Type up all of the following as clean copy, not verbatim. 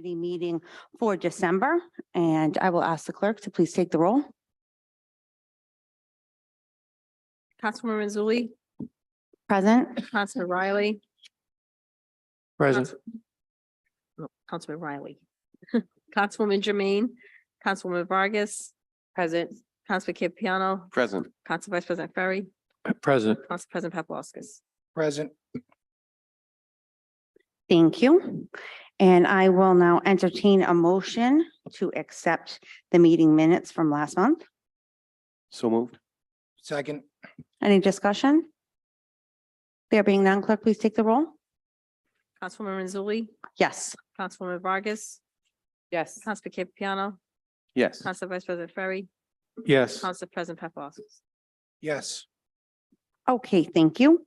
committee meeting for December, and I will ask the clerk to please take the roll. Councilwoman Mazzulli, Present. Councilman Riley. Present. Councilman Riley. Councilwoman Jermaine, Councilwoman Vargas. Present. Councilman Campiano, Present. Council Vice President Ferry, Present. Council President Paplaskas. Present. Thank you. And I will now entertain a motion to accept the meeting minutes from last month. So moved. Second. Any discussion? There being none, clerk, please take the roll. Councilwoman Mazzulli, Yes. Councilwoman Vargas. Yes. Councilman Campiano, Yes. Council Vice President Ferry, Yes. Council President Paplaskas. Yes. Okay, thank you.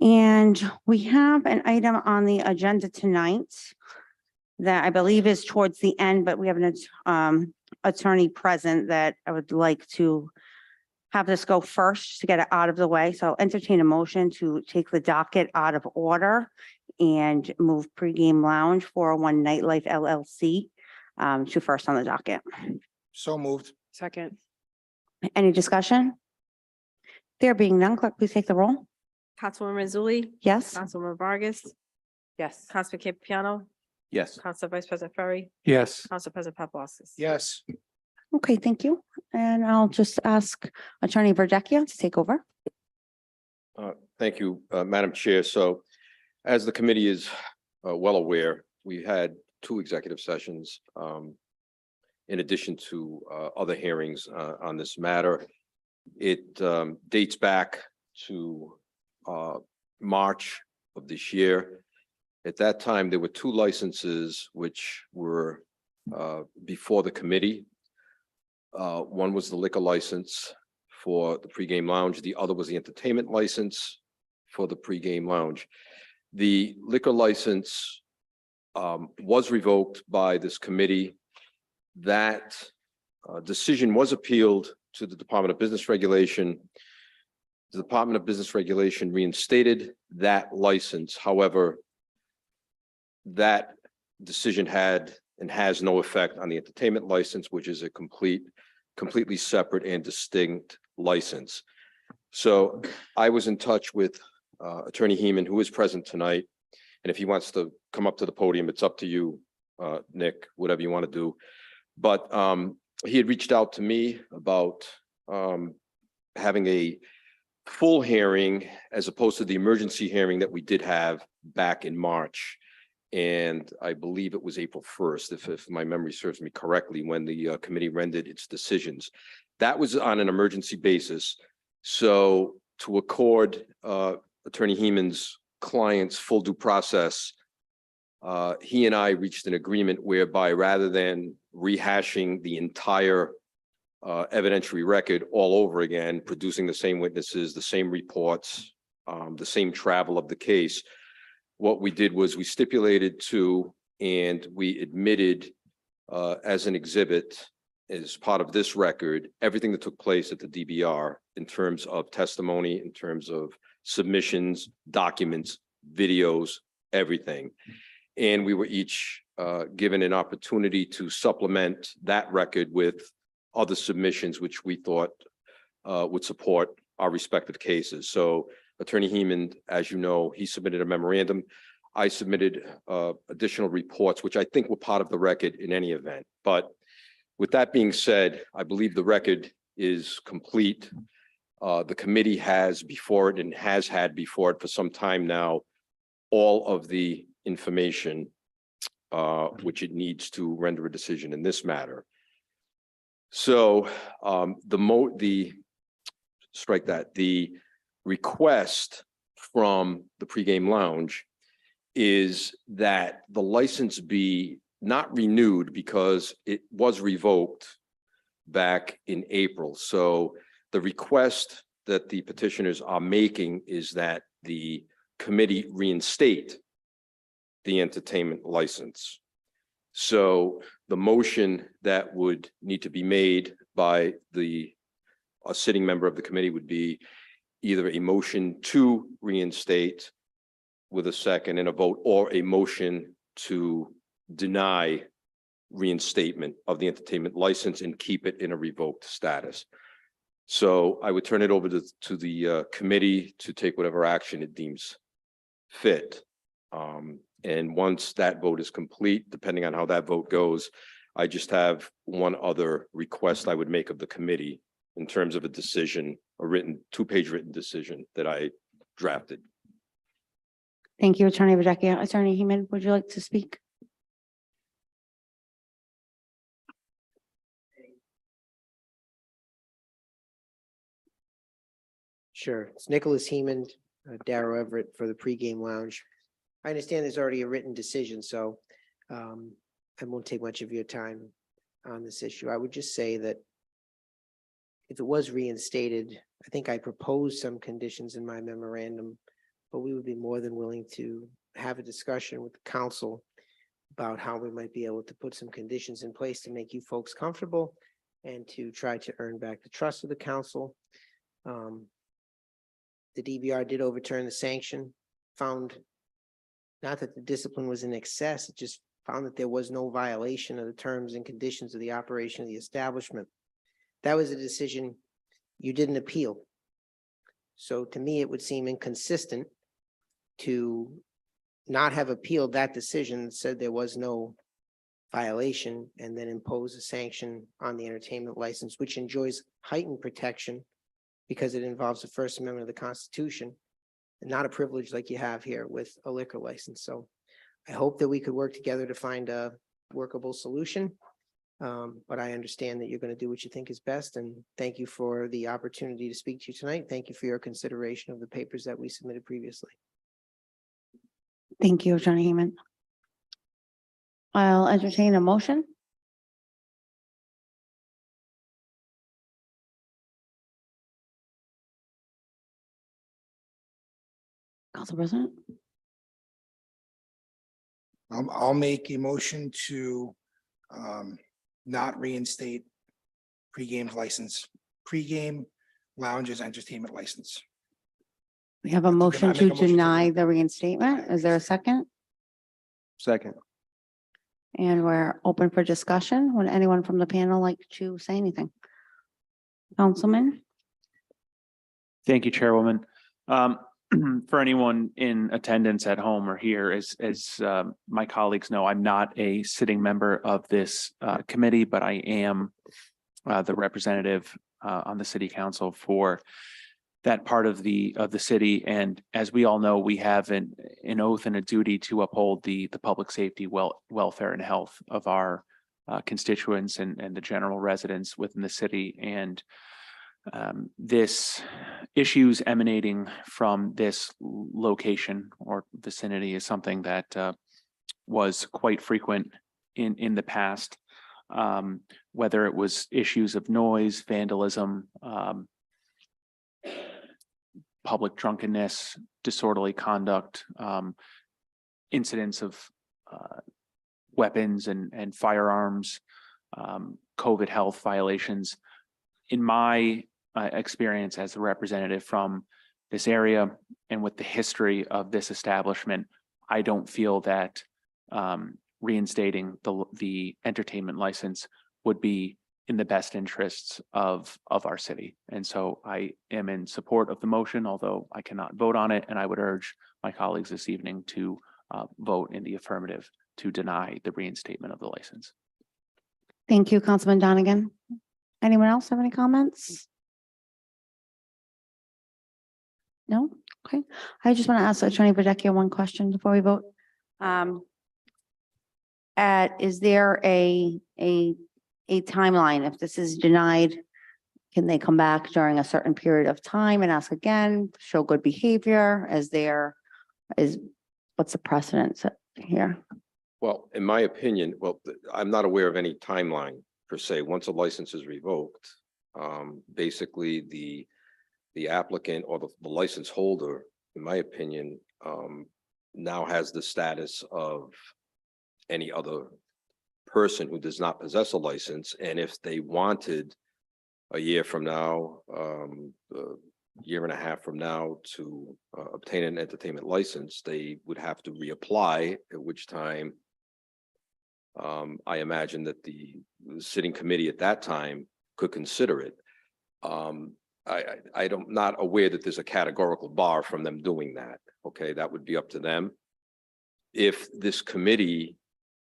And we have an item on the agenda tonight that I believe is towards the end, but we have an attorney present that I would like to have this go first to get it out of the way. So I'll entertain a motion to take the docket out of order and move pregame lounge 401 Nightlife LLC to first on the docket. So moved. Second. Any discussion? There being none, clerk, please take the roll. Councilwoman Mazzulli, Yes? Councilwoman Vargas. Yes. Councilman Campiano, Yes. Council Vice President Ferry, Yes. Council President Paplaskas. Yes. Okay, thank you. And I'll just ask Attorney Verdecchio to take over. Thank you, Madam Chair. So as the committee is well aware, we had two executive sessions in addition to other hearings on this matter. It dates back to March of this year. At that time, there were two licenses which were before the committee. One was the liquor license for the pregame lounge. The other was the entertainment license for the pregame lounge. The liquor license was revoked by this committee. That decision was appealed to the Department of Business Regulation. The Department of Business Regulation reinstated that license. However, that decision had and has no effect on the entertainment license, which is a completely separate and distinct license. So I was in touch with Attorney Heeman, who is present tonight. And if he wants to come up to the podium, it's up to you, Nick, whatever you want to do. But he had reached out to me about having a full hearing as opposed to the emergency hearing that we did have back in March. And I believe it was April 1st, if my memory serves me correctly, when the committee rendered its decisions. That was on an emergency basis. So to accord Attorney Heeman's client's full due process, he and I reached an agreement whereby rather than rehashing the entire evidentiary record all over again, producing the same witnesses, the same reports, the same travel of the case, what we did was we stipulated to and we admitted as an exhibit as part of this record everything that took place at the DBR in terms of testimony, in terms of submissions, documents, videos, everything. And we were each given an opportunity to supplement that record with other submissions which we thought would support our respective cases. So Attorney Heeman, as you know, he submitted a memorandum. I submitted additional reports, which I think were part of the record in any event. But with that being said, I believe the record is complete. The committee has before it and has had before it for some time now all of the information which it needs to render a decision in this matter. So the request from the pregame lounge is that the license be not renewed because it was revoked back in April. So the request that the petitioners are making is that the committee reinstate the entertainment license. So the motion that would need to be made by a sitting member of the committee would be either a motion to reinstate with a second and a vote, or a motion to deny reinstatement of the entertainment license and keep it in a revoked status. So I would turn it over to the committee to take whatever action it deems fit. And once that vote is complete, depending on how that vote goes, I just have one other request I would make of the committee in terms of a decision, a written, two-page written decision that I drafted. Thank you, Attorney Videcchia. Attorney Heeman, would you like to speak? Sure. It's Nicholas Heeman, Darrow Everett for the pregame lounge. I understand there's already a written decision, so I won't take much of your time on this issue. I would just say that if it was reinstated, I think I proposed some conditions in my memorandum, but we would be more than willing to have a discussion with the council about how we might be able to put some conditions in place to make you folks comfortable and to try to earn back the trust of the council. The DVR did overturn the sanction, found not that the discipline was in excess, it just found that there was no violation of the terms and conditions of the operation of the establishment. That was a decision you didn't appeal. So to me, it would seem inconsistent to not have appealed that decision that said there was no violation and then impose a sanction on the entertainment license, which enjoys heightened protection because it involves the First Amendment of the Constitution and not a privilege like you have here with a liquor license. So I hope that we could work together to find a workable solution. But I understand that you're going to do what you think is best. And thank you for the opportunity to speak to you tonight. Thank you for your consideration of the papers that we submitted previously. Thank you, Attorney Heeman. I'll entertain a motion. Council President, I'll make a motion to not reinstate pregame license, pregame lounges entertainment license. we have a motion to deny the reinstatement. Is there a second? Second. And we're open for discussion. Would anyone from the panel like to say anything? Councilman? Thank you, Chairwoman. For anyone in attendance at home or here, as my colleagues know, I'm not a sitting member of this committee, but I am the representative on the city council for that part of the city. And as we all know, we have an oath and a duty to uphold the public safety, welfare and health of our constituents and the general residents within the city. And this issues emanating from this location or vicinity is something that was quite frequent in the past, whether it was issues of noise, vandalism, public drunkenness, disorderly conduct, incidents of weapons and firearms, COVID health violations. In my experience as a representative from this area and with the history of this establishment, I don't feel that reinstating the entertainment license would be in the best interests of our city. And so I am in support of the motion, although I cannot vote on it. And I would urge my colleagues this evening to vote in the affirmative to deny the reinstatement of the license. Thank you, Councilman Donegan. Anyone else have any comments? No? Okay. I just want to ask Attorney Videcchia one question before we vote. Is there a timeline? If this is denied, can they come back during a certain period of time and ask again, show good behavior? What's the precedent here? Well, in my opinion, I'm not aware of any timeline per se. Once a license is revoked, basically the applicant or the license holder, in my opinion, now has the status of any other person who does not possess a license. And if they wanted a year from now, a year and a half from now to obtain an entertainment license, they would have to reapply, at which time I imagine that the sitting committee at that time could consider it. I don't, not aware that there's a categorical bar from them doing that. Okay, that would be up to them. If this committee,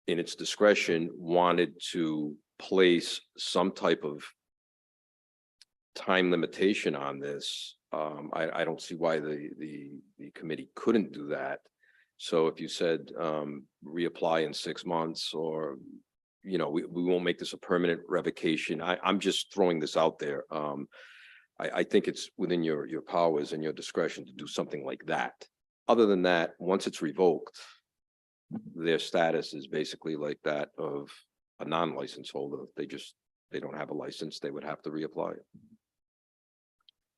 in its discretion, wanted to place some type of time limitation on this, I don't see why the committee couldn't do that. So if you said, reapply in 6 months, or, you know, we won't make this a permanent revocation. I'm just throwing this out there. I think it's within your powers and your discretion to do something like that. Other than that, once it's revoked, their status is basically like that of a non-license holder. They don't have a license. They would have to reapply.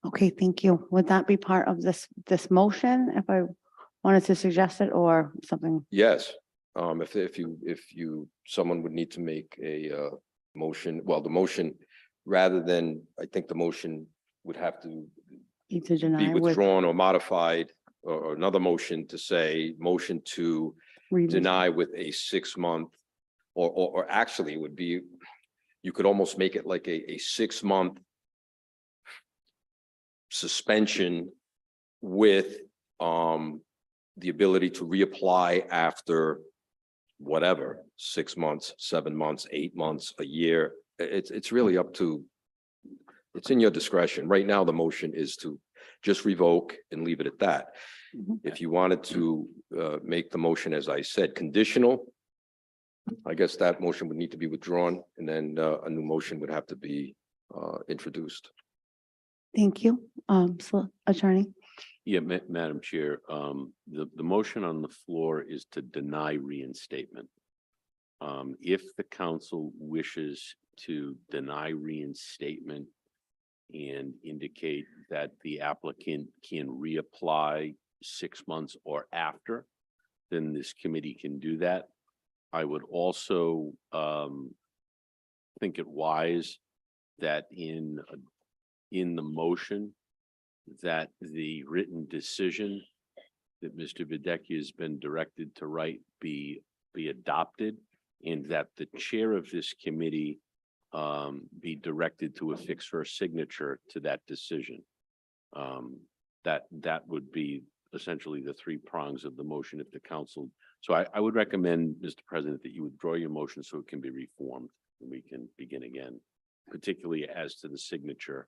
Okay, thank you. Would that be part of this motion if I wanted to suggest it, or something? Yes, someone would need to make a motion, well, the motion, rather than, I think the motion would have to Need to be deny with withdrawn or modified, or another motion to say, motion to revision. deny with a 6-month, or actually it would be, you could almost make it like a 6-month suspension with the ability to reapply after whatever, 6 months, 7 months, 8 months, a year. It's really up to, it's in your discretion. Right now, the motion is to just revoke and leave it at that. Mhm. If you wanted to make the motion, as I said, conditional, I guess that motion would need to be withdrawn, and then a new motion would have to be introduced. Thank you. So attorney, Yeah, Madam Chair, the motion on the floor is to deny reinstatement. If the council wishes to deny reinstatement and indicate that the applicant can reapply 6 months or after, then this committee can do that. I would also think it wise that in the motion, that the written decision that Mr. Videcchia has been directed to write be adopted, and that the chair of this committee be directed to affix her signature to that decision. That would be essentially the 3 prongs of the motion if the council. So I would recommend, Mr. President, that you withdraw your motion so it can be reformed and we can begin again, particularly as to the signature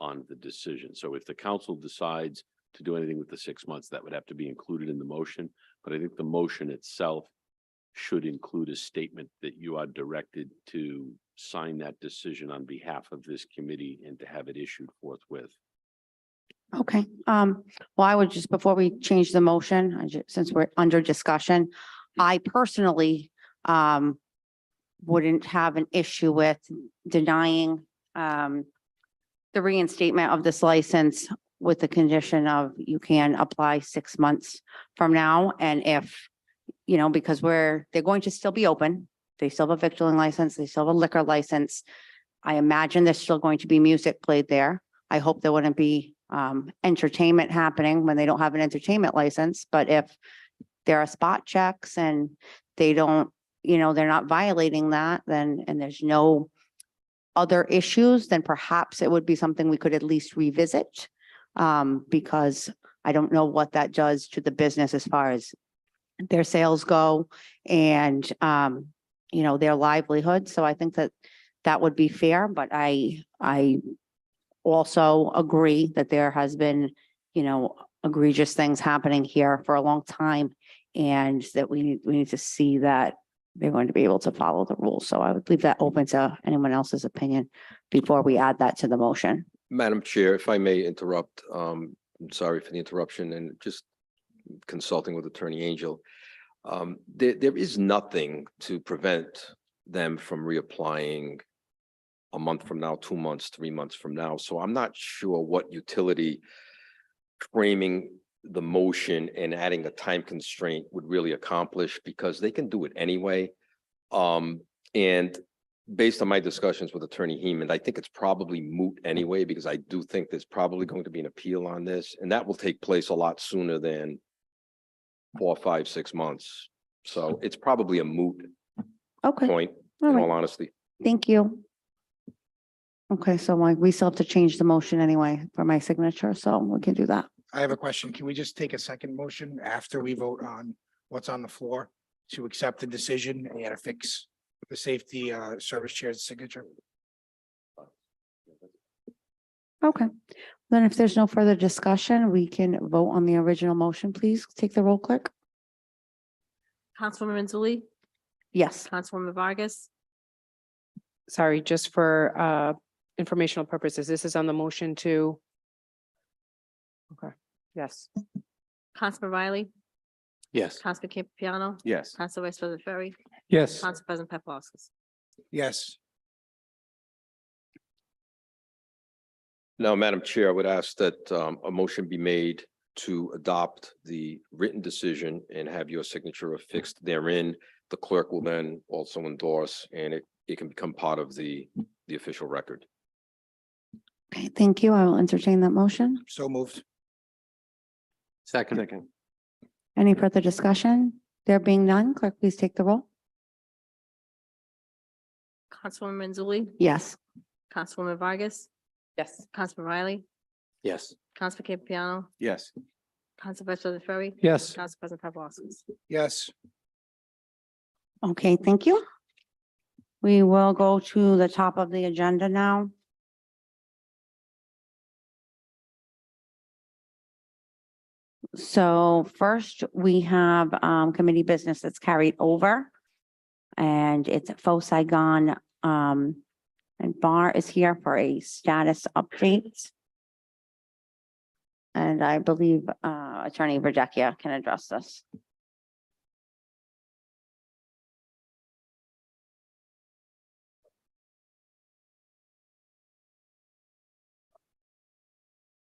on the decision. So if the council decides to do anything with the 6 months, that would have to be included in the motion. But I think the motion itself should include a statement that you are directed to sign that decision on behalf of this committee and to have it issued forthwith. okay. Well, I would just, before we change the motion, since we're under discussion, I personally wouldn't have an issue with denying the reinstatement of this license with the condition of you can apply 6 months from now. And if, you know, because they're going to still be open. They still have a victualling license. They still have a liquor license. I imagine there's still going to be music played there. I hope there wouldn't be entertainment happening when they don't have an entertainment license. But if there are spot checks and they don't, you know, they're not violating that, then, and there's no other issues, then perhaps it would be something we could at least revisit. Because I don't know what that does to the business as far as their sales go and, you know, their livelihood. So I think that would be fair, but I also agree that there has been, you know, egregious things happening here for a long time, and that we need to see that they're going to be able to follow the rules. So I would leave that open to anyone else's opinion before we add that to the motion. Madam Chair, if I may interrupt, I'm sorry for the interruption, and just consulting with Attorney Angel. There is nothing to prevent them from reapplying a month from now, 2 months, 3 months from now. So I'm not sure what utility framing the motion and adding a time constraint would really accomplish, because they can do it anyway. And based on my discussions with Attorney Heeman, I think it's probably moot anyway, because I do think there's probably going to be an appeal on this, and that will take place a lot sooner than 4, 5, 6 months. So it's probably a moot Okay, point, all in right. all honesty. Thank you. Okay, so like, we still have to change the motion anyway for my signature, so we can do that. I have a question. Can we just take a second motion after we vote on what's on the floor to accept the decision and affix the safety service chair's signature? Okay, then if there's no further discussion, we can vote on the original motion, please. Take the roll, clerk. Councilwoman Zuli, Yes. Councilwoman Vargas, Sorry, just for informational purposes, this is on the motion to. Okay, yes. Councilman Riley, Yes. Councilman Campiano, Yes. Council Vice President Ferry, Yes. Council President Paplaskas. Yes. Now, Madam Chair, I would ask that a motion be made to adopt the written decision and have your signature affixed therein. The clerk will then also endorse, and it can become part of the official record. Okay, thank you. I will entertain that motion. So moved. Second. Any further discussion? There being none, clerk, please take the roll. Councilwoman Zuli, Yes. Councilwoman Vargas, Yes. Councilman Riley, Yes. Councilman Campiano, Yes. Council Vice President Ferry, Yes. Council President Paplaskas. Yes. Okay, thank you. We will go to the top of the agenda now. So first, we have committee business that's carried over. And it's Faux Saigon, and Bar is here for a status update. And I believe Attorney Verdecchia can address this.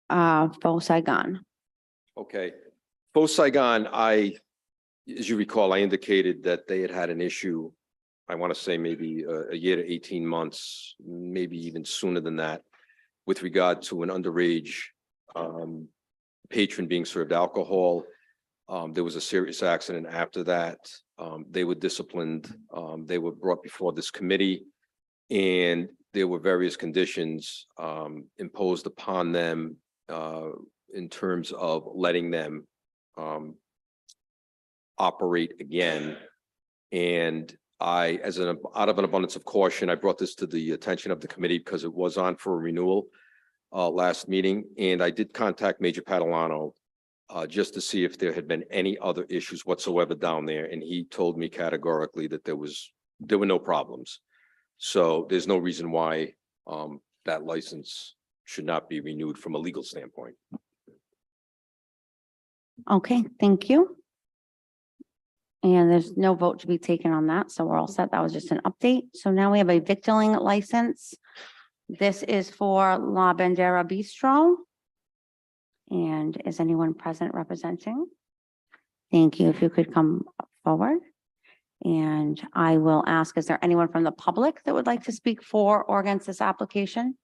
Faux Saigon. Okay, Faux Saigon, as you recall, I indicated that they had had an issue. I want to say maybe a year to 18 months, maybe even sooner than that, with regard to an underage patron being served alcohol. There was a serious accident after that. They were disciplined. They were brought before this committee, and there were various conditions imposed upon them in terms of letting them operate again. And I, out of an abundance of caution, I brought this to the attention of the committee because it was on for a renewal last meeting, and I did contact Major Catalano just to see if there had been any other issues whatsoever down there, and he told me categorically that there were no problems. So there's no reason why that license should not be renewed from a legal standpoint. Okay, thank you. And there's no vote to be taken on that, so we're all set. That was just an update. So now we have a victualling license. This is for La Bandera Bistro. And is anyone present representing? Thank you. If you could come forward. And I will ask, is there anyone from the public that would like to speak for or against this application?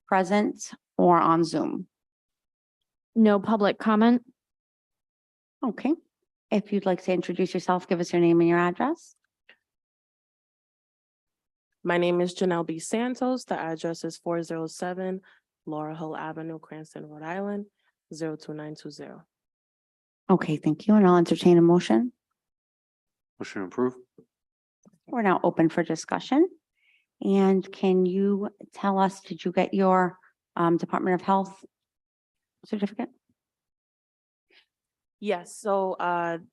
Present or on Zoom? No public comment. Okay. If you'd like to introduce yourself, give us your name and your address. My name is Janelle B. Santos. The address is 407 Laurel Hill Avenue, Cranston, Rhode Island, 02920. Okay, thank you. And I'll entertain a motion. Motion approved. We're now open for discussion. And can you tell us, did you get your Department of Health certificate? Yes, so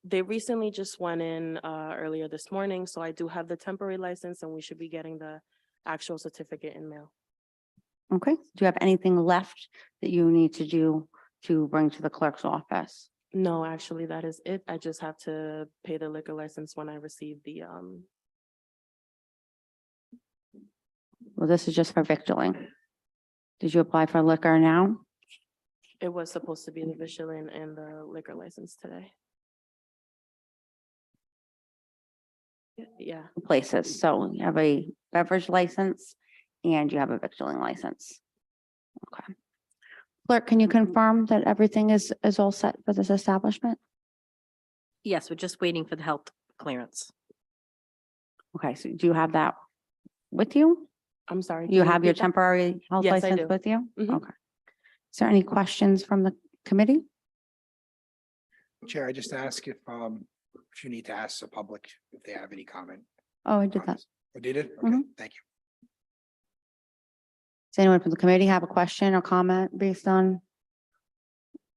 they recently just went in earlier this morning, so I do have the temporary license and we should be getting the actual certificate in mail. Okay, do you have anything left that you need to do to bring to the clerk's office? No, actually, that is it. I just have to pay the liquor license when I receive the Well, this is just for victualling. Did you apply for liquor now? it was supposed to be the Michelin and the liquor license today. Yeah. Places, so you have a beverage license and you have a victualling license. Okay. Clerk, can you confirm that everything is all set for this establishment? Yes, we're just waiting for the health clearance. Okay, so do you have that with you? I'm sorry. You can have your repeat that? temporary health Yes, I license do. with you? Mhm. Okay. Is there any questions from the committee? Chair, I just ask if you need to ask the public if they have any comment. Oh, I did on that. this. Oh, did it? Okay, Mhm. thank you. Does anyone from the committee have a question or comment based on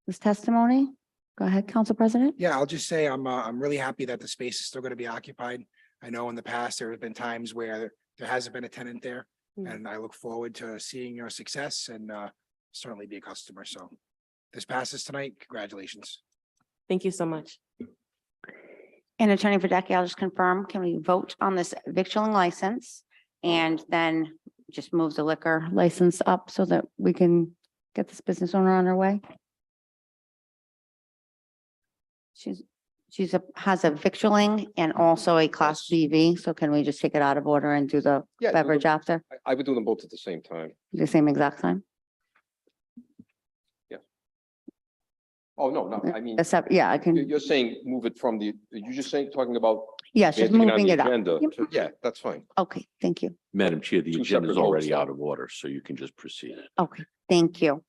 this testimony? Go ahead, Council President. Yeah, I'll just say I'm really happy that the space is still going to be occupied. I know in the past, there have been times where there hasn't been a tenant there. Mm. And I look forward to seeing your success and certainly be a customer. So this passes tonight. Congratulations. Thank you so much. And Attorney Verdecki, I'll just confirm, can we vote on this victualling license? And then just move the liquor license up so that we can get this business owner on their way? Has a victualling and also a class BV, so can we just take it out of order and do the Yeah, do beverage them- after, I would do them both at the same time. the same exact time? Oh, no, no, I mean, Except, yeah, I can, you're saying move it from the, you're just saying, talking about yes, just advancing it on moving the it up. agenda. Yep. Yeah, that's fine. Okay, thank you. Madam Chair, the Two agenda is separate votes, already though. out of order, so you can just proceed. Okay, thank you.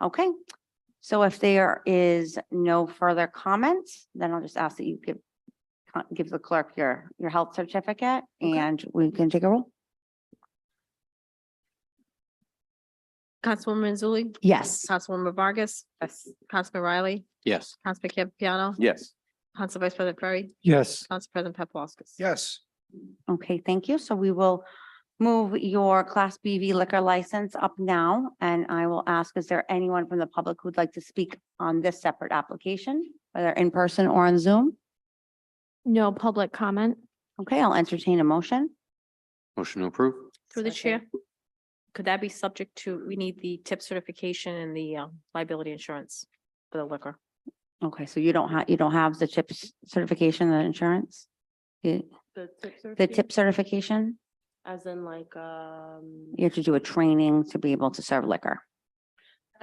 Okay, so if there is no further comments, then I'll just ask that you give the clerk your health certificate and we can take a roll. Councilwoman Mazzulli, Yes. Councilwoman Vargas. Yes. Councilman Riley, Yes. Councilman Campiano, Yes. Council Vice President Ferry, Yes. Council President Paplaskas. Yes, Okay, thank you. So we will move your Class BV liquor license up now. And I will ask, is there anyone from the public who'd like to speak on this separate application, whether in person or on Zoom? No public comment. Okay, I'll entertain a motion. Motion to approve? Through the chair. Could that be subject to, we need the tip certification and the liability insurance for the liquor? Okay, so you don't have the TIPS certification, the insurance? The The tip certification? As in like, You have to do a training to be able to serve liquor.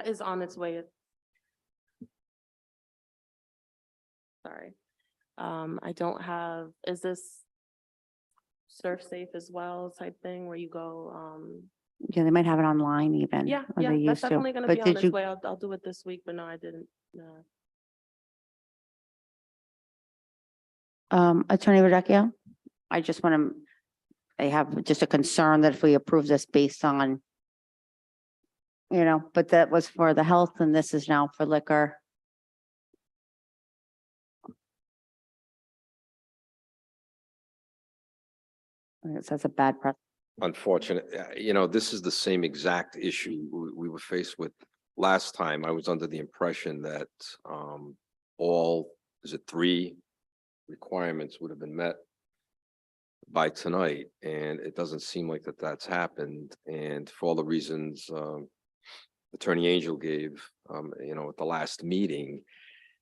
is on its way. Sorry. I don't have, is this Surf Safe as well type thing where you go, Yeah, they might have it online even. yeah, or yeah, they that's used to. definitely gonna But be on did its you- way. I'll do it this week, but no, I didn't. No. Attorney Radecchio, I just want to, I have just a concern that if we approve this based on, but that was for the health and this is now for liquor. It says a bad press. Unfortunate, this is the same exact issue we were faced with last time. I was under the impression that all, is it 3 requirements would have been met by tonight, and it doesn't seem like that's happened. And for all the reasons Attorney Angel gave, at the last meeting,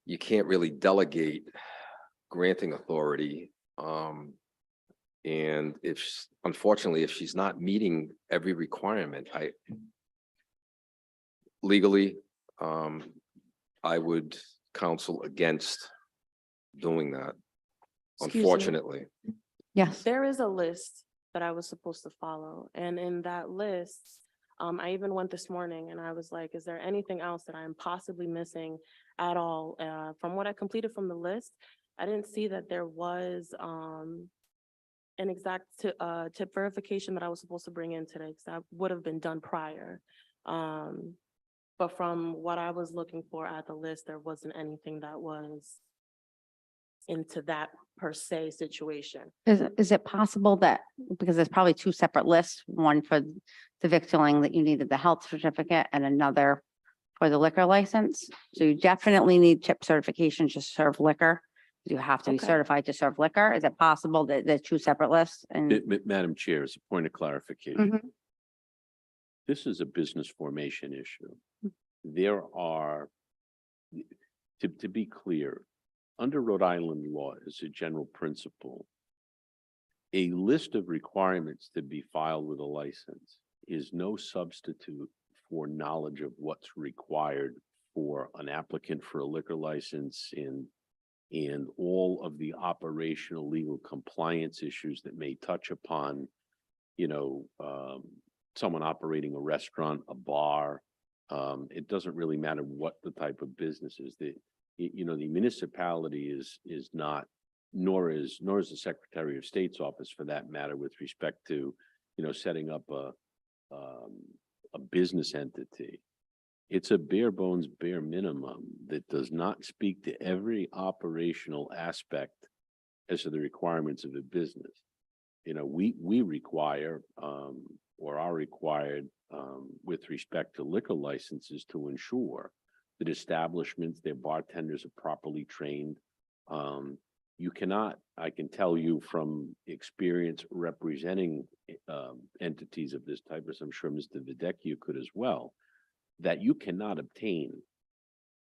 you can't really delegate granting authority. And unfortunately, if she's not meeting every requirement, legally, I would counsel against doing that, Excuse me. unfortunately. Yes. There is a list that I was supposed to follow, and in that list, I even went this morning and I was like, is there anything else that I'm possibly missing at all? From what I completed from the list, I didn't see that there was, an exact tip verification that I was supposed to bring in today, because that would have been done prior. But from what I was looking for at the list, there wasn't anything that was into that per se situation. Is it possible that, because there's probably 2 separate lists, one for the victualling that you needed the health certificate and another for the liquor license? So you definitely need tip certification to serve liquor. You have to be Okay. certified to serve liquor. Is it possible that there's 2 separate lists and? Madam Chair, as a point of clarification, Mhm. this is a business formation issue. Mm. There are, to be clear, under Rhode Island law, as a general principle, a list of requirements to be filed with a license is no substitute for knowledge of what's required for an applicant for a liquor license in and all of the operational legal compliance issues that may touch upon, someone operating a restaurant, a bar. It doesn't really matter what the type of business is. The municipality is not, nor is the Secretary of State's office for that matter, with respect to, setting up a business entity. It's a bare bones, bare minimum that does not speak to every operational aspect as to the requirements of a business. We require, or are required, with respect to liquor licenses to ensure that establishments, their bartenders are properly trained. You cannot, I can tell you from experience representing entities of this type, as I'm sure Mr. Videcchio could as well, that you cannot obtain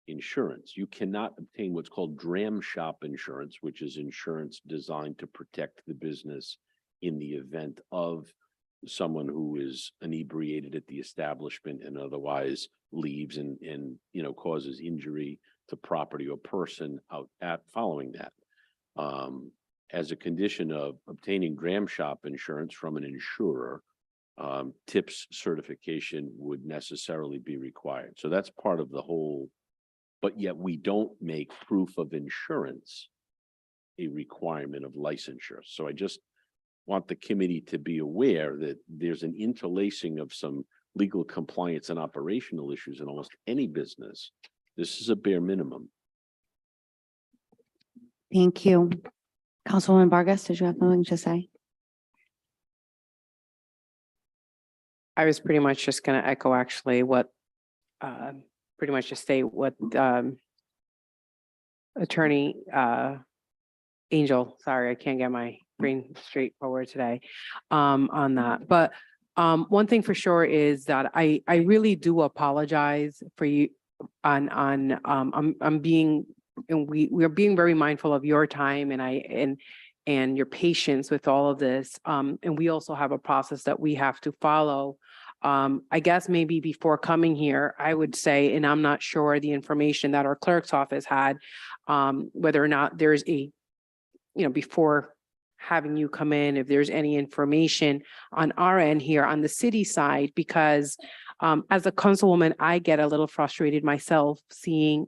insurance. You cannot obtain what's called dram shop insurance, which is insurance designed to protect the business in the event of someone who is inebriated at the establishment and otherwise leaves and causes injury to property or person out at following that. As a condition of obtaining dram shop insurance from an insurer, TIPS certification would necessarily be required. So that's part of the whole, but yet we don't make proof of insurance a requirement of licensure. So I just want the committee to be aware that there's an interlacing of some legal compliance and operational issues in almost any business. This is a bare minimum. Thank you. Councilwoman Vargas, did you have something to say? I was pretty much just going to echo actually what, pretty much just state what Attorney Angel, sorry, I can't get my brain straightforward today on that. But one thing for sure is that I really do apologize for you I'm being, and we are being very mindful of your time and your patience with all of this. And we also have a process that we have to follow. I guess maybe before coming here, I would say, and I'm not sure the information that our clerk's office had, whether or not there's a, before having you come in, if there's any information on our end here on the city side, because as a councilwoman, I get a little frustrated myself seeing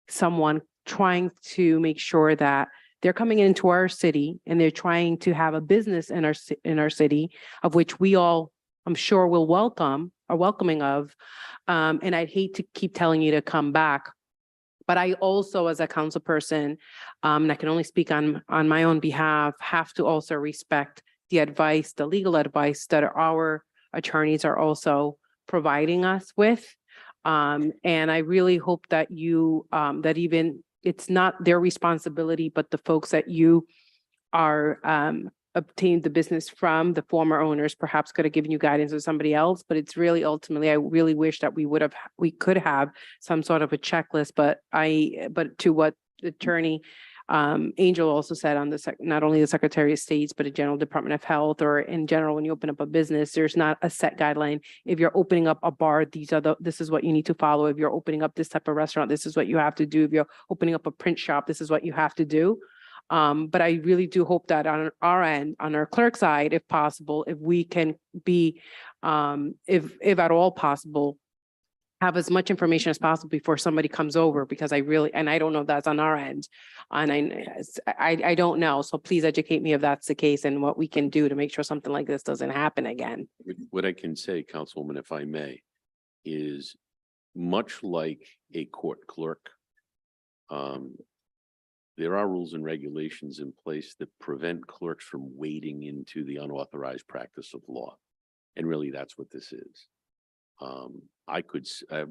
someone trying to make sure that they're coming into our city and they're trying to have a business in our city, of which we all, I'm sure, will welcoming of. And I'd hate to keep telling you to come back. But I also, as a council person, and I can only speak on my own behalf, have to also respect the advice, the legal advice that our attorneys are also providing us with. And I really hope that you, that even it's not their responsibility, but the folks that you are obtained the business from, the former owners perhaps could have given you guidance or somebody else, but it's really ultimately, I really wish that we could have some sort of a checklist, but to what Attorney Angel also said on not only the Secretary of State's, but the General Department of Health, or in general, when you open up a business, there's not a set guideline. If you're opening up a bar, this is what you need to follow. If you're opening up this type of restaurant, this is what you have to do. If you're opening up a print shop, this is what you have to do. But I really do hope that on our end, on our clerk side, if possible, if we can be, if at all possible, have as much information as possible before somebody comes over, because I don't know if that's on our end. And I don't know. So please educate me if that's the case and what we can do to make sure something like this doesn't happen again. What I can say, Councilwoman, if I may, is much like a court clerk, there are rules and regulations in place that prevent clerks from wading into the unauthorized practice of law. And really, that's what this is. I'll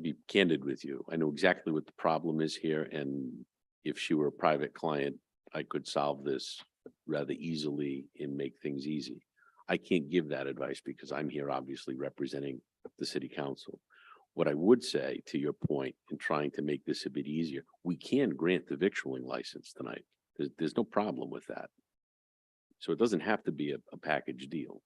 be candid with you. I know exactly what the problem is here. And if she were a private client, I could solve this rather easily and make things easy. I can't give that advice because I'm here obviously representing the city council. What I would say, to your point, in trying to make this a bit easier, we can grant the victualling license tonight. There's no problem with that. So it doesn't have to be a package deal.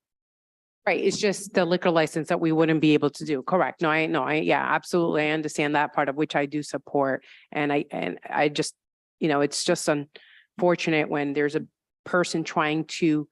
Right, it's just the liquor license that we wouldn't be able to do. Correct. Yeah, absolutely. I understand that part, of which I do support. And I just it's just unfortunate when there's a person trying to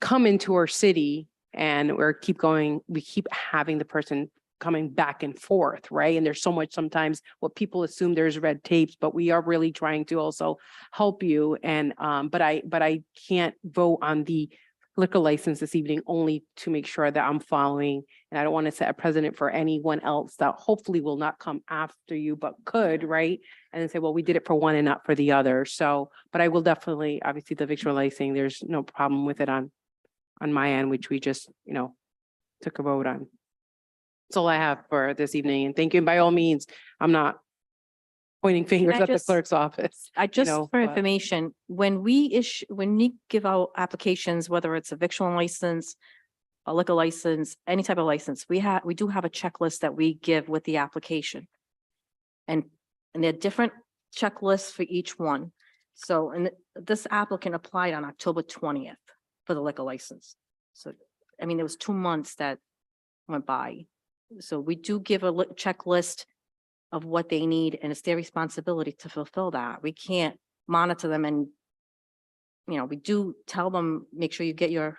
come into our city and we keep having the person coming back and forth, right? And there's so much sometimes what people assume there's red tapes, but we are really trying to also help you. And, but I can't vote on the liquor license this evening only to make sure that I'm following. And I don't want to set a precedent for anyone else that hopefully will not come after you, but could, right? And then say, well, we did it for one and not for the other. So, but I will definitely, obviously the victual licensing, there's no problem with it on my end, which we just, took a vote on. That's all I have for this evening. And thank you. And by all means, I'm not pointing fingers I at the just- clerk's office. I just, know, for but- information, when we give out applications, whether it's a victual license, a liquor license, any type of license, we do have a checklist that we give with the application. And there are different checklists for each one. So, and this applicant applied on October 20th for the liquor license. So, I mean, there was 2 months that went by. So we do give a checklist of what they need, and it's their responsibility to fulfill that. We can't monitor them and, we do tell them, make sure you get your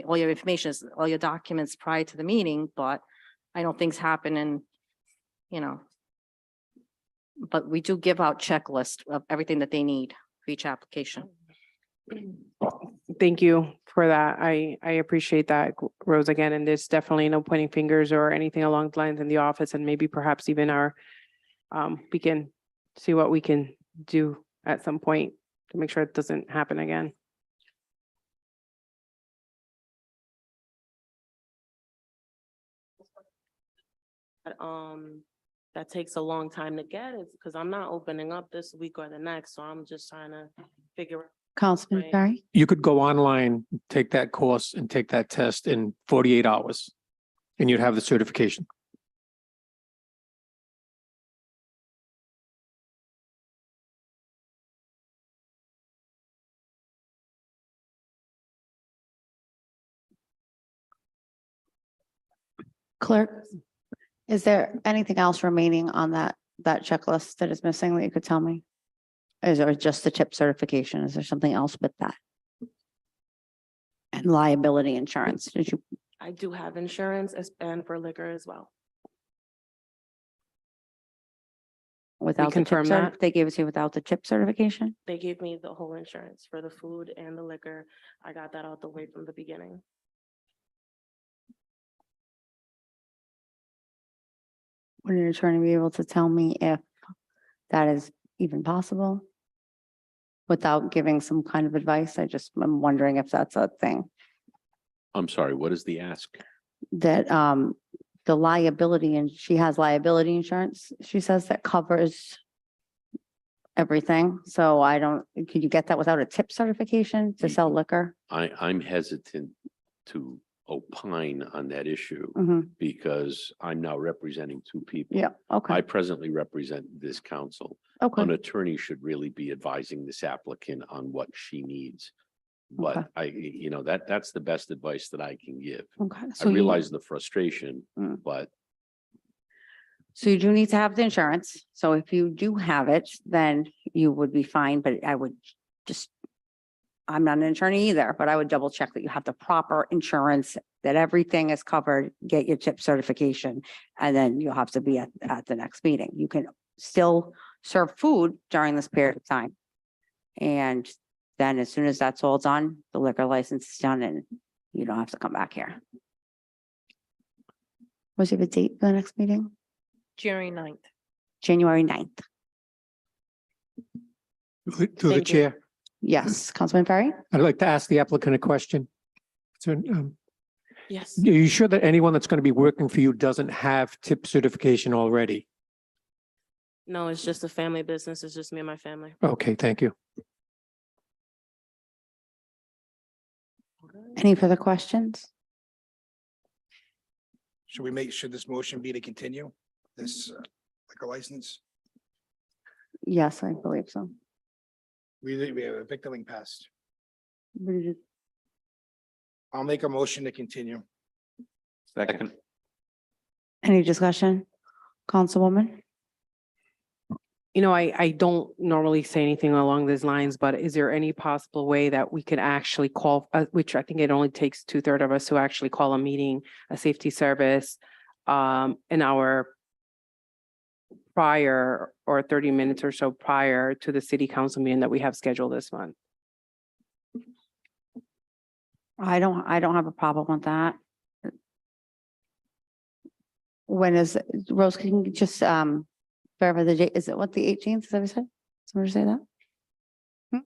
all your information, all your documents prior to the meeting, but I know things happen and, but we do give out checklist of everything that they need for each application. Thank you for that. I appreciate that, Rose, again, and there's definitely no pointing fingers or anything along the lines in the office, and maybe perhaps even we can see what we can do at some point to make sure it doesn't happen again. But, that takes a long time to get it because I'm not opening up this week or the next, so I'm just trying to figure. Councilman Right. Barry? You could go online, take that course and take that test in 48 hours and you'd have the certification. Clerk, is there anything else remaining on that checklist that is missing that you could tell me? Is it just the tip certification? Is there something else with that? And liability insurance, did you, I do have insurance and for liquor as well. without the tip confirm cert, that? they gave it to you without the tip certification? They gave me the whole insurance for the food and the liquor. I got that out the way from the beginning. Would an attorney be able to tell me if that is even possible? Without giving some kind of advice, I'm wondering if that's a thing. I'm sorry, what is the ask? That the liability, and she has liability insurance, she says, that covers everything. So could you get that without a tip certification to sell liquor? I'm hesitant to opine on that issue Mhm. because I'm now representing two people. Yeah, okay, I presently represent this council. okay, An attorney should really be advising this applicant on what she needs. Okay. But that's the best advice that I can give. okay. I So realize the frustration, Mm. but so you do need to have the insurance. So if you do have it, then you would be fine, but I'm not an attorney either, but I would double check that you have the proper insurance, that everything is covered, get your tip certification, and then you'll have to be at the next meeting. You can still serve food during this period of time. And then as soon as that's all done, the liquor license is done and you don't have to come back here. Was there a date for the next meeting? January 9th. January 9th. Through the Thank you. chair, Yes, Councilman Ferry? I'd like to ask the applicant a question. So, Yes. are you sure that anyone that's going to be working for you doesn't have tip certification already? No, it's just a family business. It's just me and my family. Okay, thank you. Any further questions? Should this motion be to continue this liquor license? Yes, I believe so. We have a victim passed. Bridget, I'll make a motion to continue. Second. any discussion? Councilwoman? You know, I don't normally say anything along these lines, but is there any possible way that we could actually call, which I think it only takes 2/3 of us to actually call a meeting, a safety service, an hour prior or 30 minutes or so prior to the city council meeting that we have scheduled this month? I don't have a problem with that. When is, Rose, can you just, verify the date? Is it what, the 18th? Is that what you said? Somebody say that?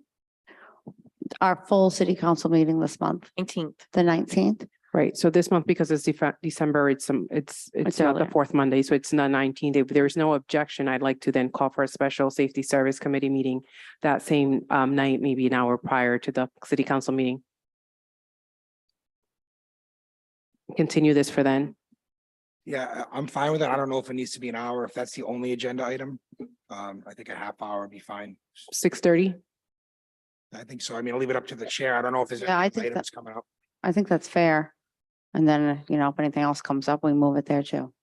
Our full city council meeting this month, 19th. the 19th? Right, so this month, because it's December, it's not the earlier. fourth Monday, so it's not 19th. If there's no objection, I'd like to then call for a special safety service committee meeting that same night, maybe an hour prior to the city council meeting. Continue this for then. Yeah, I'm fine with it. I don't know if it needs to be an hour, if that's the only agenda item. I think a half hour would be fine. 6:30? I think so. I mean, I'll leave it up to the chair. I don't know if there's Yeah, I any think items coming up. I think that's fair. And then, you know, if anything else comes up, we move it there too.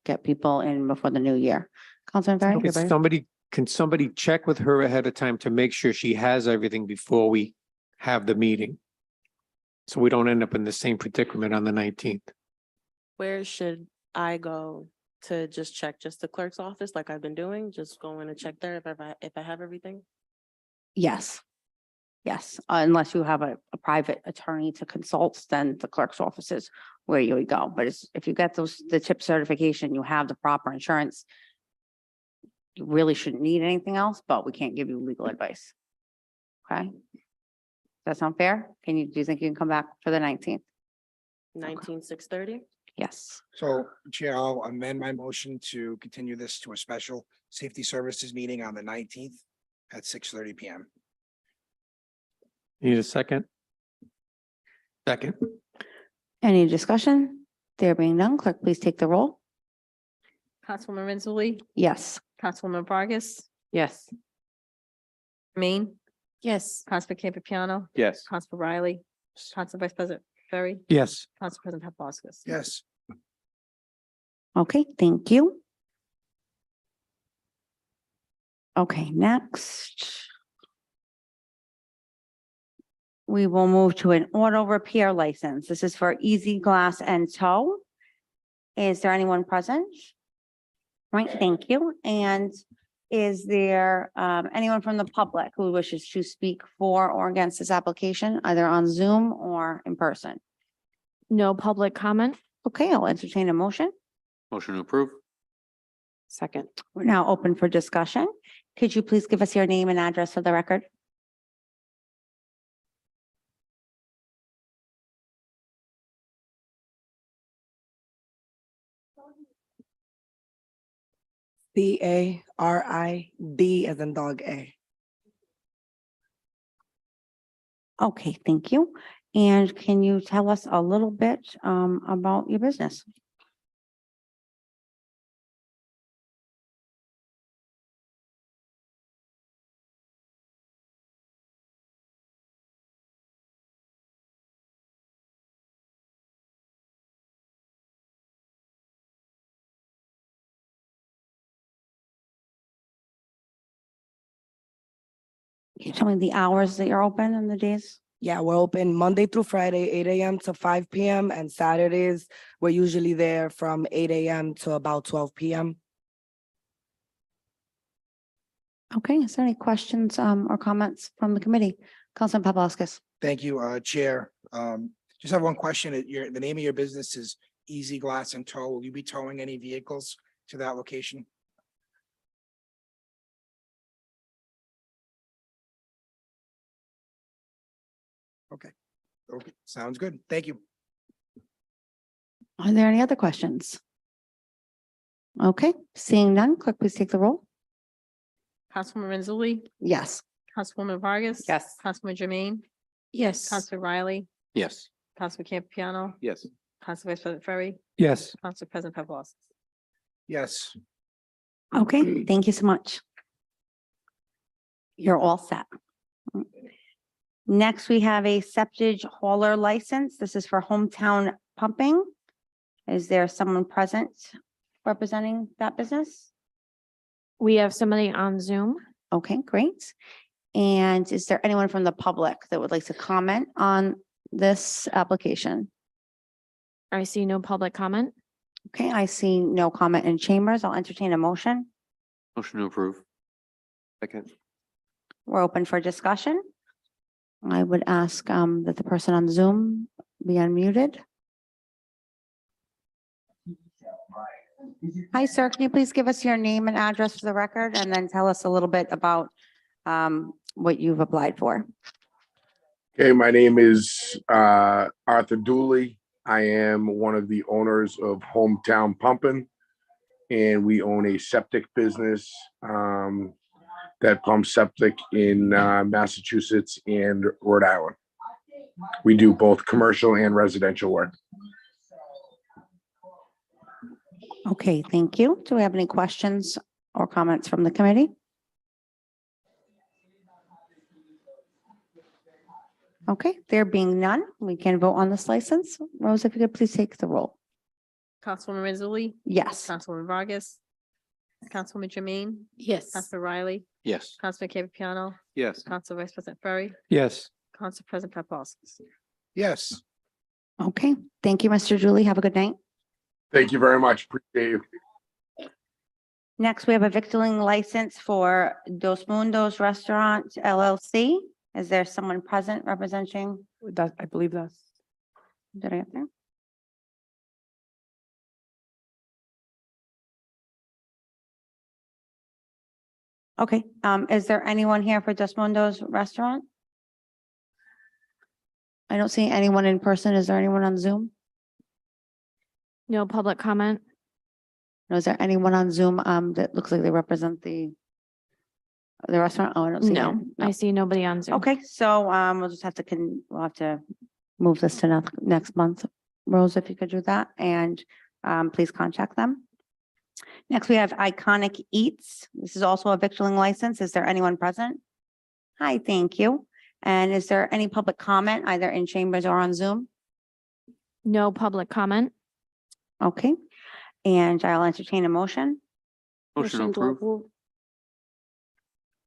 Get people in before the new year. Councilman Barry? Can somebody check with her ahead of time to make sure she has everything before we have the meeting? So we don't end up in the same predicament on the 19th. Where should I go to just check? Just the clerk's office like I've been doing? Just go in and check there if I have everything? Yes. Yes, unless you have a private attorney to consult, then the clerk's office is where you would go. But if you get the tip certification, you have the proper insurance. You really shouldn't need anything else, but we can't give you legal advice. Okay? Does that sound fair? Do you think you can come back for the 19th? 6:30? Yes. So Chair, I'll amend my motion to continue this to a special safety services meeting on the 19th at 6:30 PM. Need a second? Second. Any discussion? There being none, clerk, please take the roll. Councilwoman Renzulli, Yes. Councilwoman Vargas, Yes. Jermaine, Yes. Councilman Campiano, Yes. Council Riley, Council Vice President Ferry, Yes. Council President Paplaskas. Yes, Okay, thank you. Okay, next. We will move to an auto repair license. This is for Easy Glass and Tow. Is there anyone present? Right, thank you. And is there anyone from the public who wishes to speak for or against this application, either on Zoom or in person? No public comment. Okay, I'll entertain a motion. Motion to approve? Second. We're now open for discussion. Could you please give us your name and address for the record? CARIB as in dog A. Okay, thank you. And can you tell us a little bit about your business? Can you tell me the hours that you're open and the days? Yeah, we're open Monday through Friday, 8 a.m. to 5 p.m. and Saturdays, we're usually there from 8 a.m. to about 12 p.m. Okay, is there any questions or comments from the committee? Councilman Paplaskas. thank you, Chair. Just have one question. The name of your business is Easy Glass and Tow. Will you be towing any vehicles to that location? Okay, sounds good. Thank you. Are there any other questions? Okay, seeing none, clerk, please take the roll. Councilwoman Renzulli, Yes. Councilwoman Vargas. Yes. Councilman Jermaine, Yes. Council Riley, Yes. Councilman Campiano, Yes. Council Vice President Ferry, Yes. Council President Paplaskas. Yes, Okay, thank you so much. You're all set. Next, we have a septic hauler license. This is for Hometown Pumping. Is there someone present representing that business? We have somebody on Zoom. Okay, great. And is there anyone from the public that would like to comment on this application? I see no public comment. Okay, I see no comment in chambers. I'll entertain a motion. Motion to approve. Second. We're open for discussion. I would ask that the person on Zoom be unmuted. Hi, sir. Can you please give us your name and address for the record and then tell us a little bit about what you've applied for? Okay, my name is Arthur Dooley. I am one of the owners of Hometown Pumping, and we own a septic business that pumps septic in Massachusetts and Rhode Island. We do both commercial and residential work. Okay, thank you. Do we have any questions or comments from the committee? Okay, there being none, we can vote on this license. Rose, if you could please take the roll. Councilwoman Mazzulli, Yes. Councilwoman Vargas, Councilwoman Jermaine, Yes. Councilman Riley, Yes. Councilman Capiano, Yes. Council Vice President Ferry, Yes. Council President Paplaskas. Yes, Okay, thank you, Mr. Julie. Have a good night. Thank you very much. Appreciate you. Next, we have a victualling license for Dos Mundos Restaurant LLC. Is there someone present representing? That, I believe that's. Did I get there? Okay, is there anyone here for Dos Mundos Restaurant? I don't see anyone in person. Is there anyone on Zoom? No public comment. Or is there anyone on Zoom that looks like they represent the restaurant? Oh, I don't see. No, any. I see nobody on Zoom. Okay, so we'll just have to we'll have to move this to next month. Rose, if you could do that, and please contact them. Next, we have Iconic Eats. This is also a victualling license. Is there anyone present? Hi, thank you. And is there any public comment either in chambers or on Zoom? No public comment. Okay, and I'll entertain a motion. Motion to approve.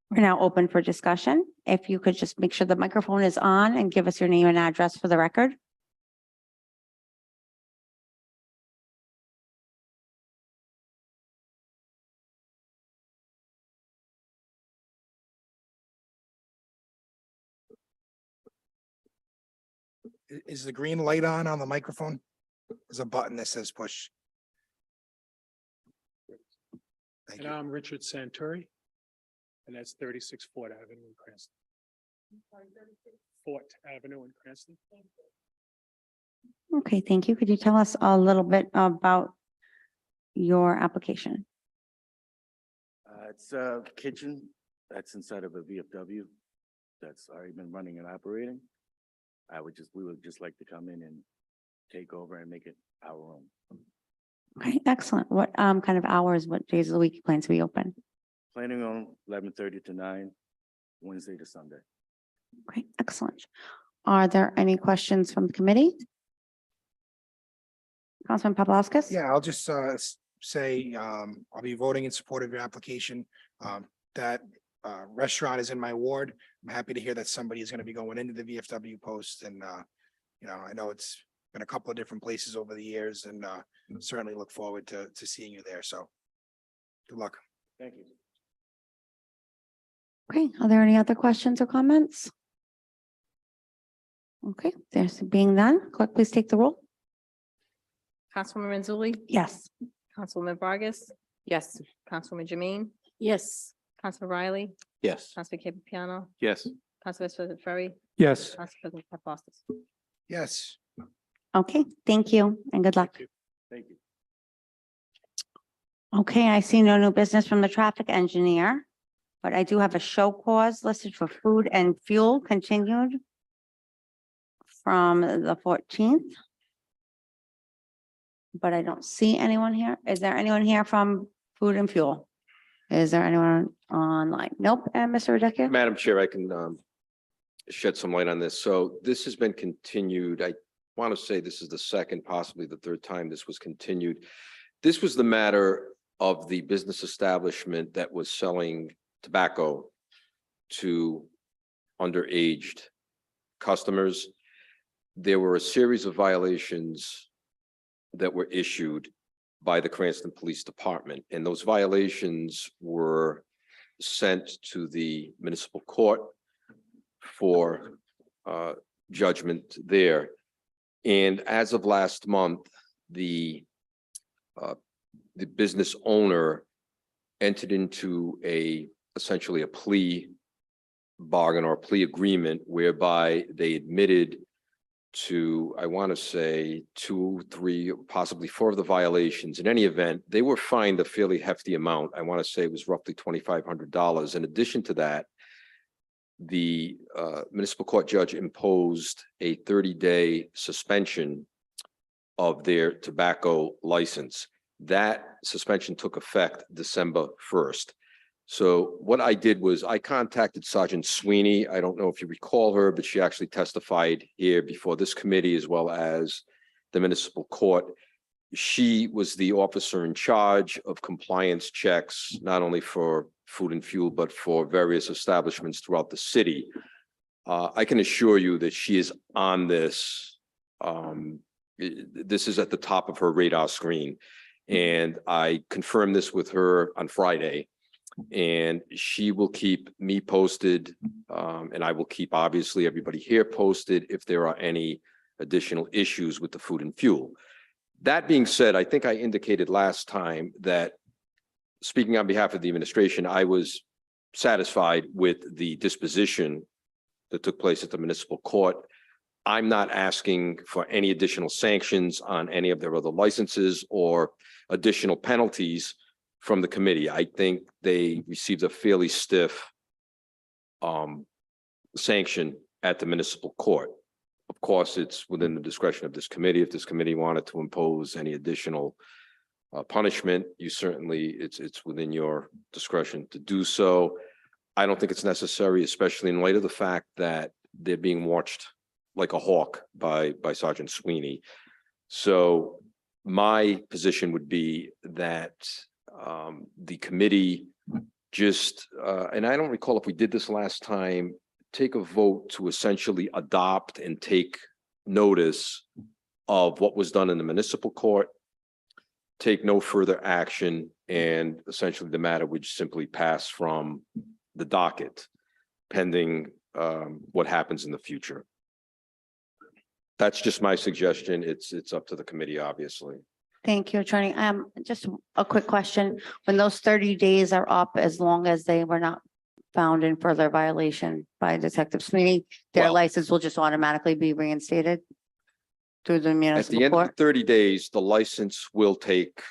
We're now open for discussion. If you could just make sure the microphone is on and give us your name and address for the record. Is the green light on the microphone? There's a button that says push. Thank And you. I'm Richard Santuri, and that's 36 Fort Avenue in Cranston. Fort Avenue in Cranston. Okay, thank you. Could you tell us a little bit about your application? It's a kitchen that's inside of a VFW that's already been running and operating. We would just like to come in and take over and make it our own. Okay, excellent. What kind of hours, what days of the week you plan to be open? Planning on 11:30 to 9, Wednesday to Sunday. Okay, excellent. Are there any questions from the committee? Councilman Paplaskas? Yeah, I'll just say I'll be voting in support of your application. That restaurant is in my ward. I'm happy to hear that somebody is going to be going into the VFW post, and I know it's been a couple of different places over the years, and certainly look forward to seeing you there. So good luck. Thank you. Okay, are there any other questions or comments? Okay, there's being none. Clerk, please take the roll. Councilwoman Mazzulli, Yes. Councilwoman Vargas, Yes. Councilwoman Jermaine, Yes. Councilman Riley, Yes. Councilman Capiano, Yes. Council Vice President Ferry, Yes. Council President Paplaskas. Yes. Okay, thank you and good luck. Thank you. Okay, I see no new business from the traffic engineer, but I do have a show cause listed for food and fuel continued from the 14th. But I don't see anyone here. Is there anyone here from food and fuel? Is there anyone online? Nope. And Mr. Radecchio? Madam Chair, I can shed some light on this. So this has been continued. I want to say this is the second, possibly the third time this was continued. This was the matter of the business establishment that was selling tobacco to underaged customers. There were a series of violations that were issued by the Cranston Police Department, and those violations were sent to the municipal court for judgment there. And as of last month, the business owner entered into essentially a plea bargain or a plea agreement whereby they admitted to, I want to say, 2, 3, possibly 4 of the violations. In any event, they were fined a fairly hefty amount. I want to say it was roughly $2,500. In addition to that, the municipal court judge imposed a 30-day suspension of their tobacco license. That suspension took effect December 1st. So what I did was I contacted Sergeant Sweeney. I don't know if you recall her, but she actually testified here before this committee as well as the municipal court. She was the officer in charge of compliance checks, not only for Food and Fuel, but for various establishments throughout the city. I can assure you that she is on this. This is at the top of her radar screen. And I confirmed this with her on Friday. And she will keep me posted, and I will keep obviously everybody here posted if there are any additional issues with the Food and Fuel. That being said, I think I indicated last time that, speaking on behalf of the administration, I was satisfied with the disposition that took place at the municipal court. I'm not asking for any additional sanctions on any of their other licenses or additional penalties from the committee. I think they received a fairly stiff sanction at the municipal court. Of course, it's within the discretion of this committee. If this committee wanted to impose any additional punishment, you certainly, it's within your discretion to do so. I don't think it's necessary, especially in light of the fact that they're being watched like a hawk by Sergeant Sweeney. So my position would be that the committee just, and I don't recall if we did this last time, take a vote to essentially adopt and take notice of what was done in the municipal court, take no further action, and essentially the matter would simply pass from the docket pending what happens in the future. That's just my suggestion. It's up to the committee, obviously. Thank you, Attorney. Just a quick question. When those 30 days are up, as long as they were not found in further violation by Detective Sweeney, their Well- license will just automatically be reinstated through the At the municipal end of the court? 30 days, the license will take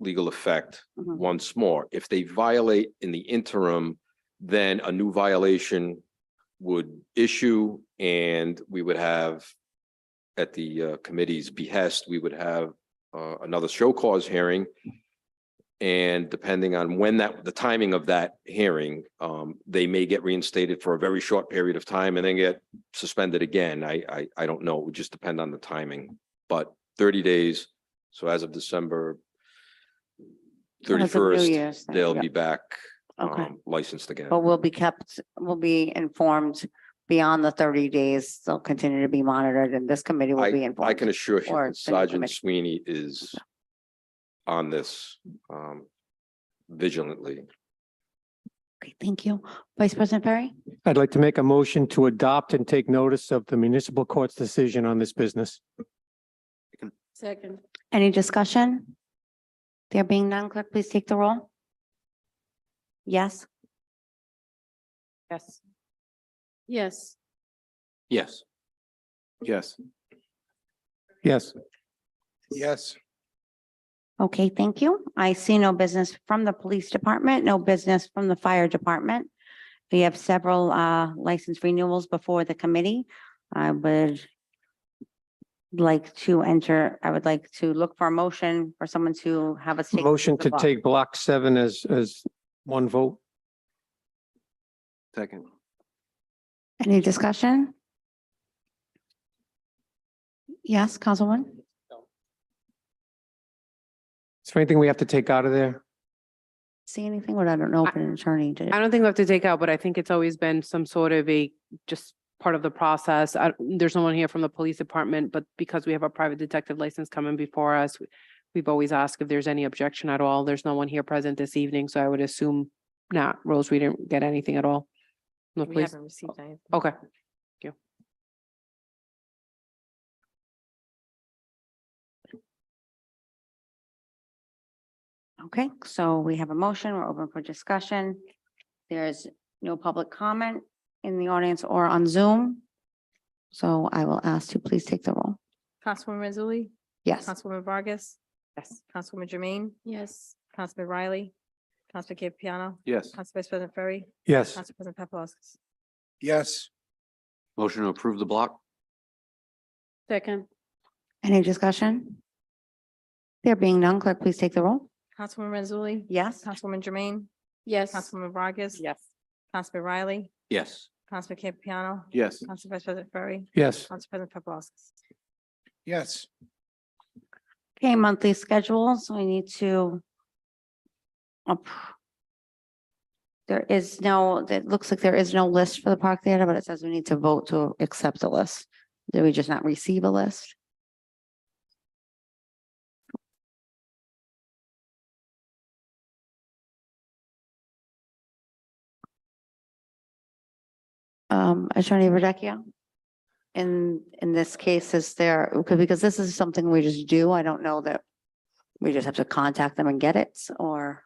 legal effect Mhm. once more. If they violate in the interim, then a new violation would issue, and we would have, at the committee's behest, we would have another show cause hearing. And depending on when the timing of that hearing, they may get reinstated for a very short period of time and then get suspended again. I don't know. It would just depend on the timing, but 30 days. So as of December As of New 31st, Year's then, they'll yeah. be back Okay. licensed again. But we'll be informed beyond the 30 days. They'll continue to be monitored and this committee will be informed. I can assure you or that the new Sergeant committee. Sweeney is on this vigilantly. Okay, thank you. Vice President Perry? I'd like to make a motion to adopt and take notice of the municipal court's decision on this business. Second. Any discussion? There being none, clerk, please take the roll. Yes? Yes. Yes. Yes. Yes. Yes. Yes. Okay, thank you. I see no business from the police department, no business from the fire department. We have several license renewals before the committee. I would like to look for a motion for someone to have us take. Motion the to vote. take block 7 as one vote. Second. Any discussion? Yes, Councilwoman? Is there anything we have to take out of there? see anything? Would I don't know if an attorney did. I don't think we have to take out, but I think it's always been some sort of just part of the process. There's no one here from the police department, but because we have a private detective license coming before us, we've always asked if there's any objection at all. There's no one here present this evening, so I would assume not. Rose, we didn't get anything at all. No, We please. haven't received anything. Okay. Thank you. Okay, so we have a motion. We're open for discussion. There's no public comment in the audience or on Zoom. So I will ask to please take the roll. Councilwoman Mazzulli? Yes. Councilwoman Vargas? Yes. Councilwoman Jermaine? Yes. Councilman Riley? Councilman Campiano? Yes. Council Vice President Ferry? Yes. Council President Paplaskas? Yes, Motion to approve the block? Second. Any discussion? There being none, clerk, please take the roll. Councilwoman Mazzulli? Yes. Councilwoman Jermaine? Yes. Councilwoman Vargas? Yes. Councilman Riley? Yes. Councilman Campiano? Yes. Council Vice President Ferry? Yes. Council President Paplaskas? yes. Okay, monthly schedules. We need to there is no, it looks like there is no list for the park theater, but it says we need to vote to accept the list. Did we just not receive a list? Attorney Verdecchio? In this case, is there, because this is something we just do, I don't know that we just have to contact them and get it, or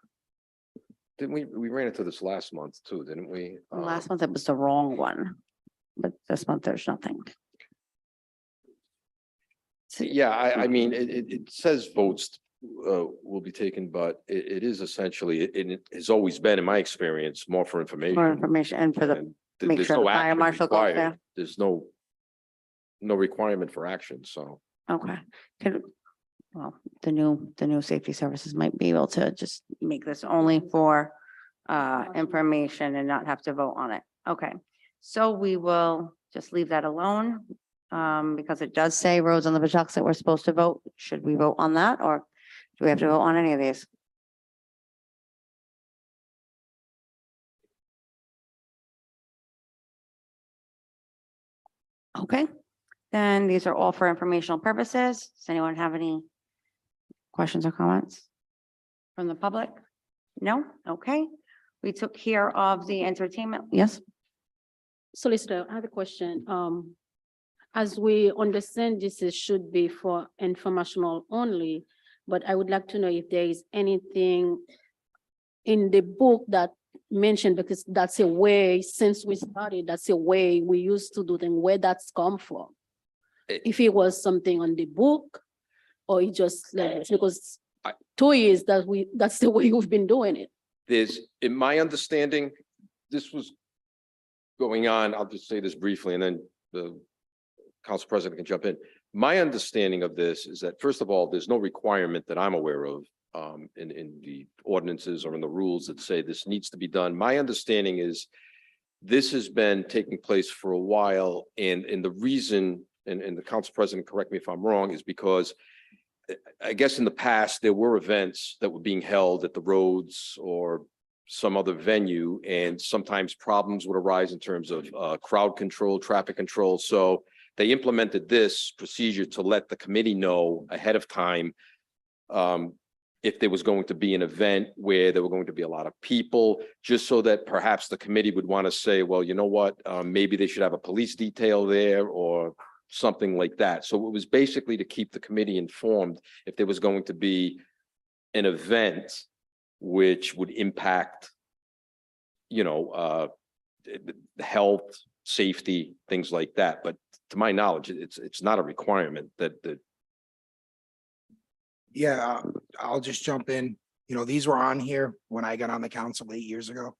Didn't we ran into this last month too, didn't we? last month it was the wrong one. But this month there's nothing. Yeah, I mean, it says votes will be taken, but it is essentially, it has always been, in my experience, more for information. More information and for the, And make there's sure no the fire action marshal goes required. there. There's no requirement for action, so. Okay. Well, the new safety services might be able to just make this only for information and not have to vote on it. Okay. So we will just leave that alone because it does say roads on the buttocks that we're supposed to vote. Should we vote on that or do we have to vote on any of these? Okay, then these are all for informational purposes. Does anyone have any questions or comments from the public? No? Okay. We took care of the entertainment. Yes? Solicitor, I have a question. As we understand, should be for informational only, but I would like to know if there is anything in the book that mentioned, because that's a way, since we started, that's a way we used to do them, where that's come from. If it was something on the book, or it just, like, because 2 years that's the way we've been doing it. There's, in my understanding, this was going on, I'll just say this briefly and then the council president can jump in. My understanding of this is that, first of all, there's no requirement that I'm aware of in the ordinances or in the rules that say this needs to be done. My understanding is this has been taking place for a while, and the reason, and the council president, correct me if I'm wrong, is because I guess in the past, there were events that were being held at the roads or some other venue, and sometimes problems would arise in terms of crowd control, traffic control. So they implemented this procedure to let the committee know ahead of time if there was going to be an event where there were going to be a lot of people, just so that perhaps the committee would want to say, well, you know what, maybe they should have a police detail there or something like that. So it was basically to keep the committee informed if there was going to be an event which would impact, health, safety, things like that. But to my knowledge, it's not a requirement that. Yeah, I'll just jump in. These were on here when I got on the council 8 years ago.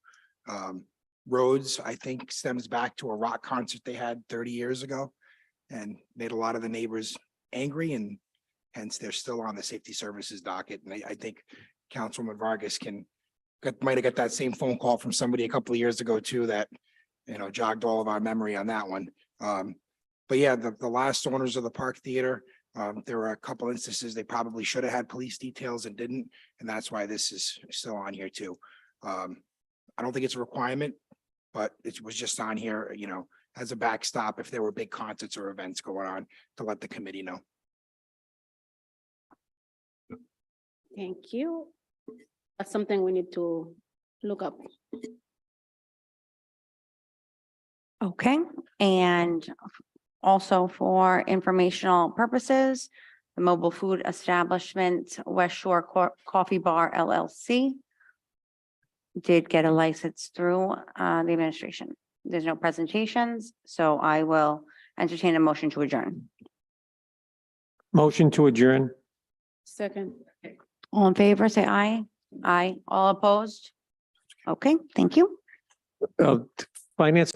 Roads, I think, stems back to a rock concert they had 30 years ago and made a lot of the neighbors angry, and hence they're still on the safety services docket. And I think Councilwoman Vargas might have got that same phone call from somebody a couple of years ago too, that, jogged all of our memory on that one. But yeah, the last owners of the Park Theater, There were a couple instances they probably should have had police details and didn't, and that's why this is still on here too. I don't think it's a requirement, but it was just on here, you know, as a backstop if there were big concerts or events going on to let the committee know. Thank you. That's something we need to look up. Okay, and also for informational purposes, the mobile food establishment, West Shore Coffee Bar LLC did get a license through the administration. There's no presentations, so I will entertain a motion to adjourn. Motion to adjourn. Second. All in favor, say aye. Aye. All opposed? Okay, thank you. Finance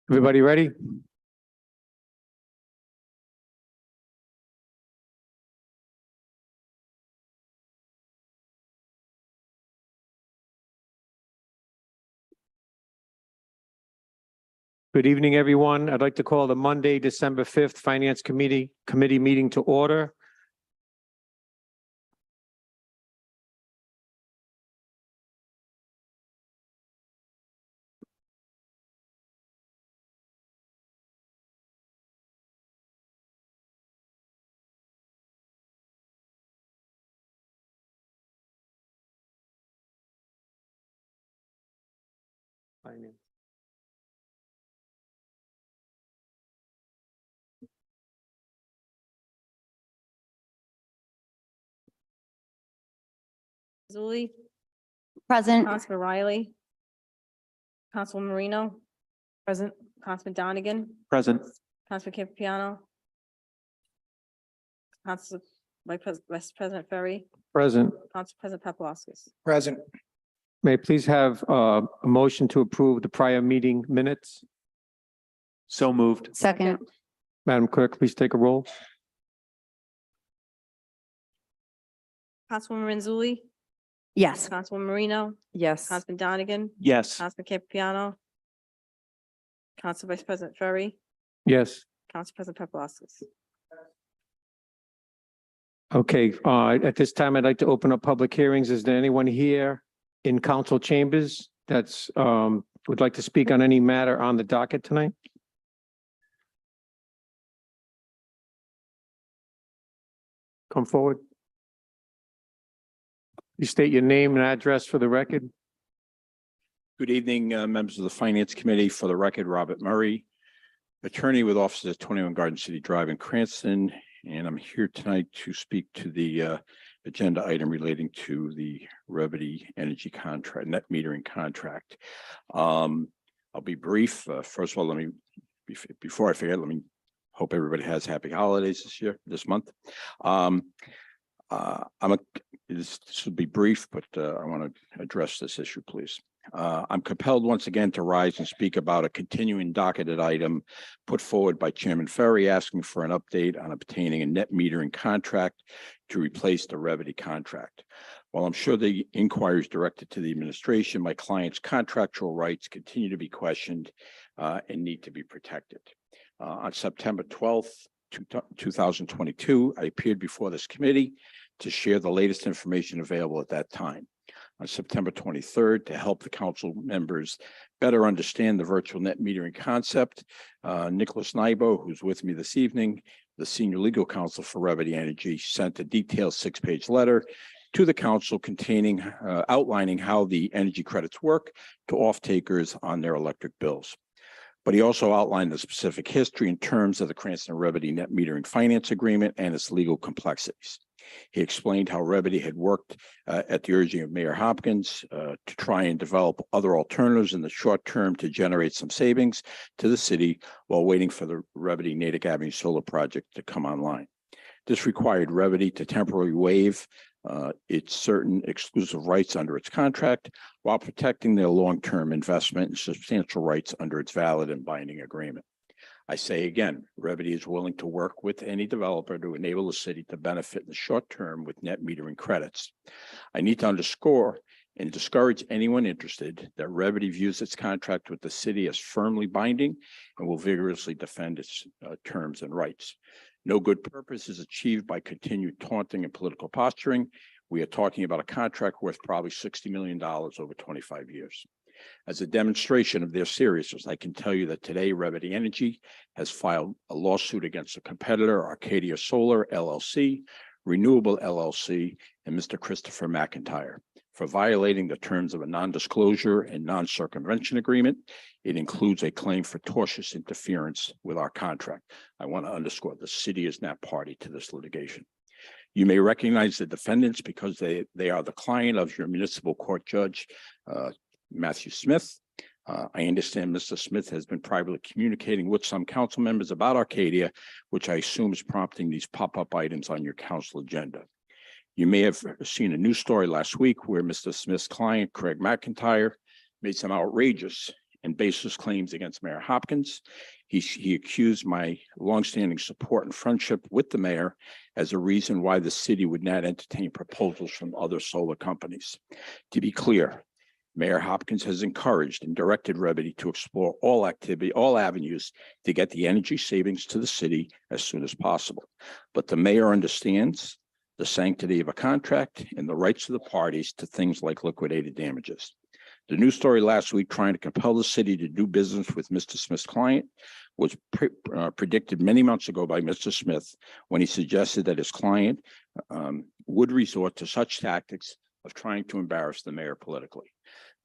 Everybody ready? Good evening, everyone. I'd like to call the Monday, December 5th Finance Committee meeting to order. Finance. Zuli, Present. Councilman Riley, Councilman Marino, present, Councilman Donegan, Present. Councilman Campiano, Council Vice President Ferry, Present. Council President Paplaskas. Present. May I please have a motion to approve the prior meeting minutes? So moved. Second. Madam Clerk, please take a roll. Councilwoman Renzulli, Yes. Councilwoman Marino, Yes. Councilman Donegan, Yes. Councilman Campiano, Council Vice President Ferry, Yes. Council President Paplaskas. Okay, at this time, I'd like to open up public hearings. Is there anyone here in council chambers that's would like to speak on any matter on the docket tonight? Come forward. You state your name and address for the record. Good evening, members of the Finance Committee. For the record, Robert Murray, attorney with offices at 21 Garden City Drive in Cranston, and I'm here tonight to speak to the agenda item relating to the Revity Energy contract, net metering contract. I'll be brief. First of all, let me, before I forget, let me hope everybody has happy holidays this month. This will be brief, but I want to address this issue, please. I'm compelled once again to rise and speak about a continuing docketed item put forward by Chairman Ferry asking for an update on obtaining a net metering contract to replace the Revity contract. While I'm sure the inquiry is directed to the administration, my client's contractual rights continue to be questioned and need to be protected. On September 12th, 2022, I appeared before this committee to share the latest information available at that time. On September 23rd, to help the council members better understand the virtual net metering concept, Nicholas Nybo, who's with me this evening, the senior legal counsel for Revity Energy, sent a detailed 6-page letter to the council containing, outlining how the energy credits work to off-takers on their electric bills. But he also outlined the specific history in terms of the Cranston Revity net metering finance agreement and its legal complexities. He explained how Revity had worked at the urging of Mayor Hopkins to try and develop other alternatives in the short term to generate some savings to the city while waiting for the Revity Natick Avenue solar project to come online. This required Revity to temporarily waive its certain exclusive rights under its contract while protecting their long-term investment and substantial rights under its valid and binding agreement. I say again, Revity is willing to work with any developer to enable the city to benefit in the short term with net metering credits. I need to underscore and discourage anyone interested that Revity views its contract with the city as firmly binding and will vigorously defend its terms and rights. No good purpose is achieved by continued taunting and political posturing. We are talking about a contract worth probably $60 million over 25 years. As a demonstration of their seriousness, I can tell you that today Revity Energy has filed a lawsuit against a competitor, Arcadia Solar LLC, Renewable LLC, and Mr. Christopher McIntyre for violating the terms of a non-disclosure and non-circumvention agreement. It includes a claim for tortious interference with our contract. I want to underscore the city is not party to this litigation. You may recognize the defendants because they are the client of your municipal court judge, Matthew Smith. I understand Mr. Smith has been privately communicating with some council members about Arcadia, which I assume is prompting these pop-up items on your council agenda. You may have seen a news story last week where Mr. Smith's client, Craig McIntyre, made some outrageous and baseless claims against Mayor Hopkins. He accused my longstanding support and friendship with the mayor as a reason why the city would not entertain proposals from other solar companies. To be clear, Mayor Hopkins has encouraged and directed Remedy to explore all avenues to get the energy savings to the city as soon as possible. But the mayor understands the sanctity of a contract and the rights of the parties to things like liquidated damages. The news story last week trying to compel the city to do business with Mr. Smith's client was predicted many months ago by Mr. Smith when he suggested that his client would resort to such tactics of trying to embarrass the mayor politically.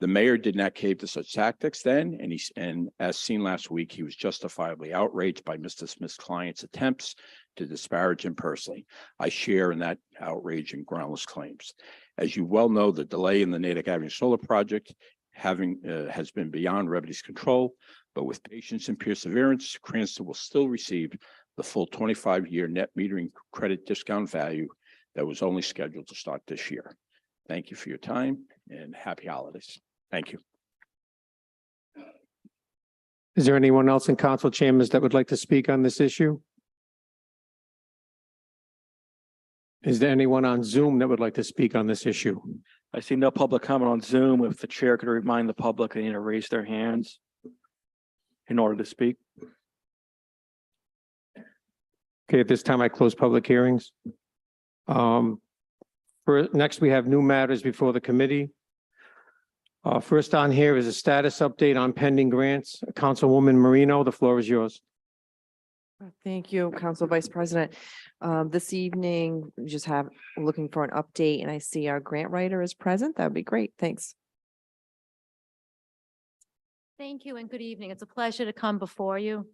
The mayor did not cave to such tactics then, and as seen last week, he was justifiably outraged by Mr. Smith's client's attempts to disparage him personally. I share in that outrage and groundless claims. As you well know, the delay in the Natick Avenue Solar Project has been beyond Remedy's control, but with patience and perseverance, Cranston will still receive the full 25-year net metering credit discount value that was only scheduled to start this year. Thank you for your time and happy holidays. Thank you. Is there anyone else in council chambers that would like to speak on this issue? Is there anyone on Zoom that would like to speak on this issue? I see no public comment on Zoom. If the chair could remind the public, they need to raise their hands in order to speak. Okay, at this time, I close public hearings. Next, we have new matters before the committee. First on here is a status update on pending grants. Councilwoman Marino, the floor is yours. Thank you, Council Vice President. This evening, we just looking for an update, and I see our grant writer is present. That would be great. Thanks. Thank you and good evening. It's a pleasure to come before you.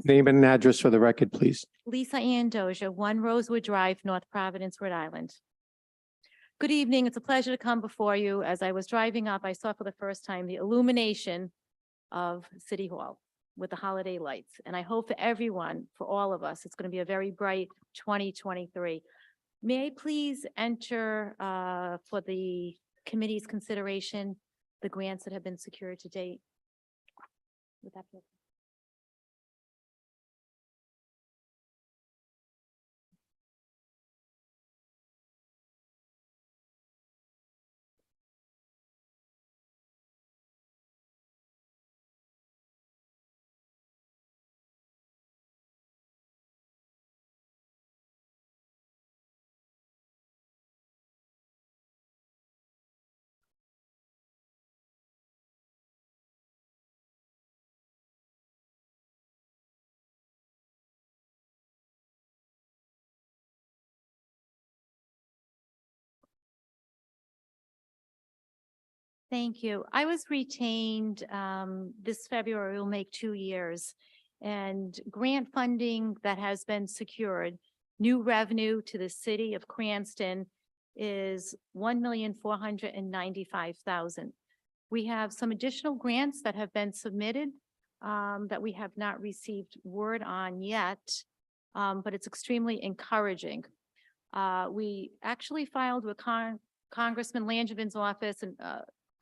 Name and address for the record, please. Lisa Ann Dozier, 1 Rosewood Drive, North Providence, Rhode Island. Good evening. It's a pleasure to come before you. As I was driving up, I saw for the first time the illumination of City Hall with the holiday lights. And I hope for everyone, for all of us, it's going to be a very bright 2023. May I please enter for the committee's consideration the grants that have been secured to date? Would that be okay? Thank you. I was retained this February will make 2 years, and grant funding that has been secured, new revenue to the city of Cranston is $1,495,000. We have some additional grants that have been submitted that we have not received word on yet, but it's extremely encouraging. We actually filed with Congressman Langevin's office and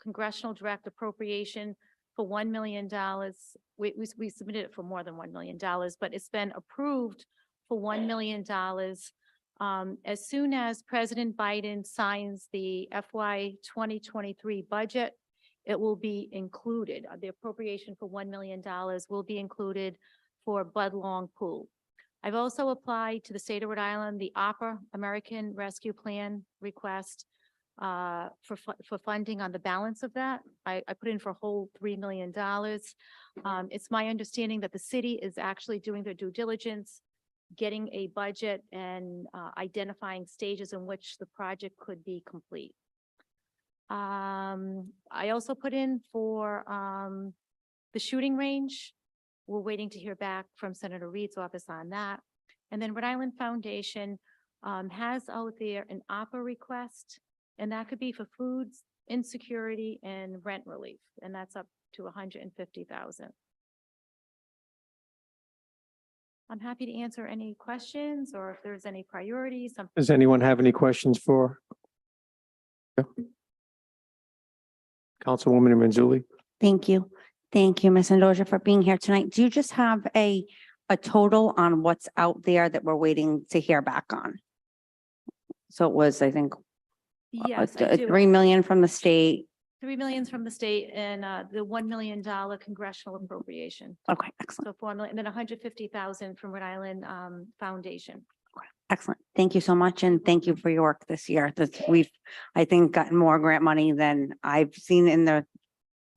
congressional direct appropriation for $1 million. We submitted it for more than $1 million, but it's been approved for $1 million. As soon as President Biden signs the FY 2023 budget, it will be included. The appropriation for $1 million will be included for Bud Long Pool. I've also applied to the state of Rhode Island, the ARPA, American Rescue Plan request for funding on the balance of that. I put in for a whole $3 million. It's my understanding that the city is actually doing their due diligence, getting a budget and identifying stages in which the project could be complete. I also put in for the shooting range. We're waiting to hear back from Senator Reed's office on that. And then Rhode Island Foundation has out there an ARPA request, and that could be for foods, insecurity, and rent relief, and that's up to $150,000. I'm happy to answer any questions or if there's any priorities. Does anyone have any questions for? Yeah. Councilwoman Manzulli? Thank you. Thank you, Ms. Andoja, for being here tonight. Do you just have a total on what's out there that we're waiting to hear back on? So it was, I think, Yes, I do. 3 million from the state. 3 million from the state and the $1 million congressional appropriation. Okay, excellent. So 4 million, then 150,000 from Rhode Island Foundation. Excellent. Thank you so much. And thank you for your work this year. We've, I think, gotten more grant money than I've seen in the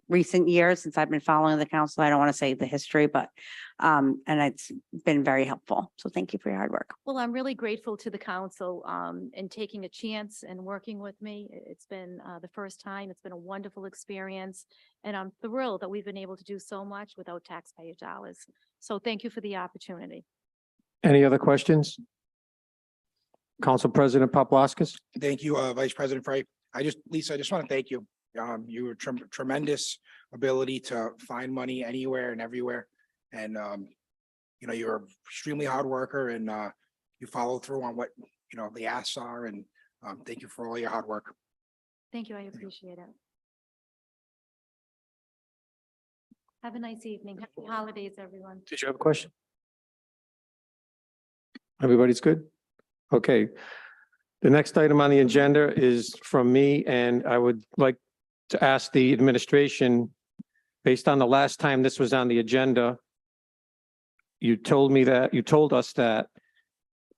recent years since I've been following the council. I don't want to say the history, but, and it's been very helpful. So thank you for your hard work. Well, I'm really grateful to the council and taking a chance and working with me. It's been the first time. It's been a wonderful experience. And I'm thrilled that we've been able to do so much without taxpayer dollars. So thank you for the opportunity. Any other questions? Council President Paplaskas? Thank you, Vice President Frey. Lisa, I just want to thank you. You were tremendous ability to find money anywhere and everywhere. And, you know, you're an extremely hard worker and you follow through on what, you know, the asks are. And thank you for all your hard work. Thank you. I appreciate it. Have a nice evening. Happy holidays, everyone. Did you have a question? Everybody's good? Okay. The next item on the agenda is from me, and I would like to ask the administration, based on the last time this was on the agenda, you told us that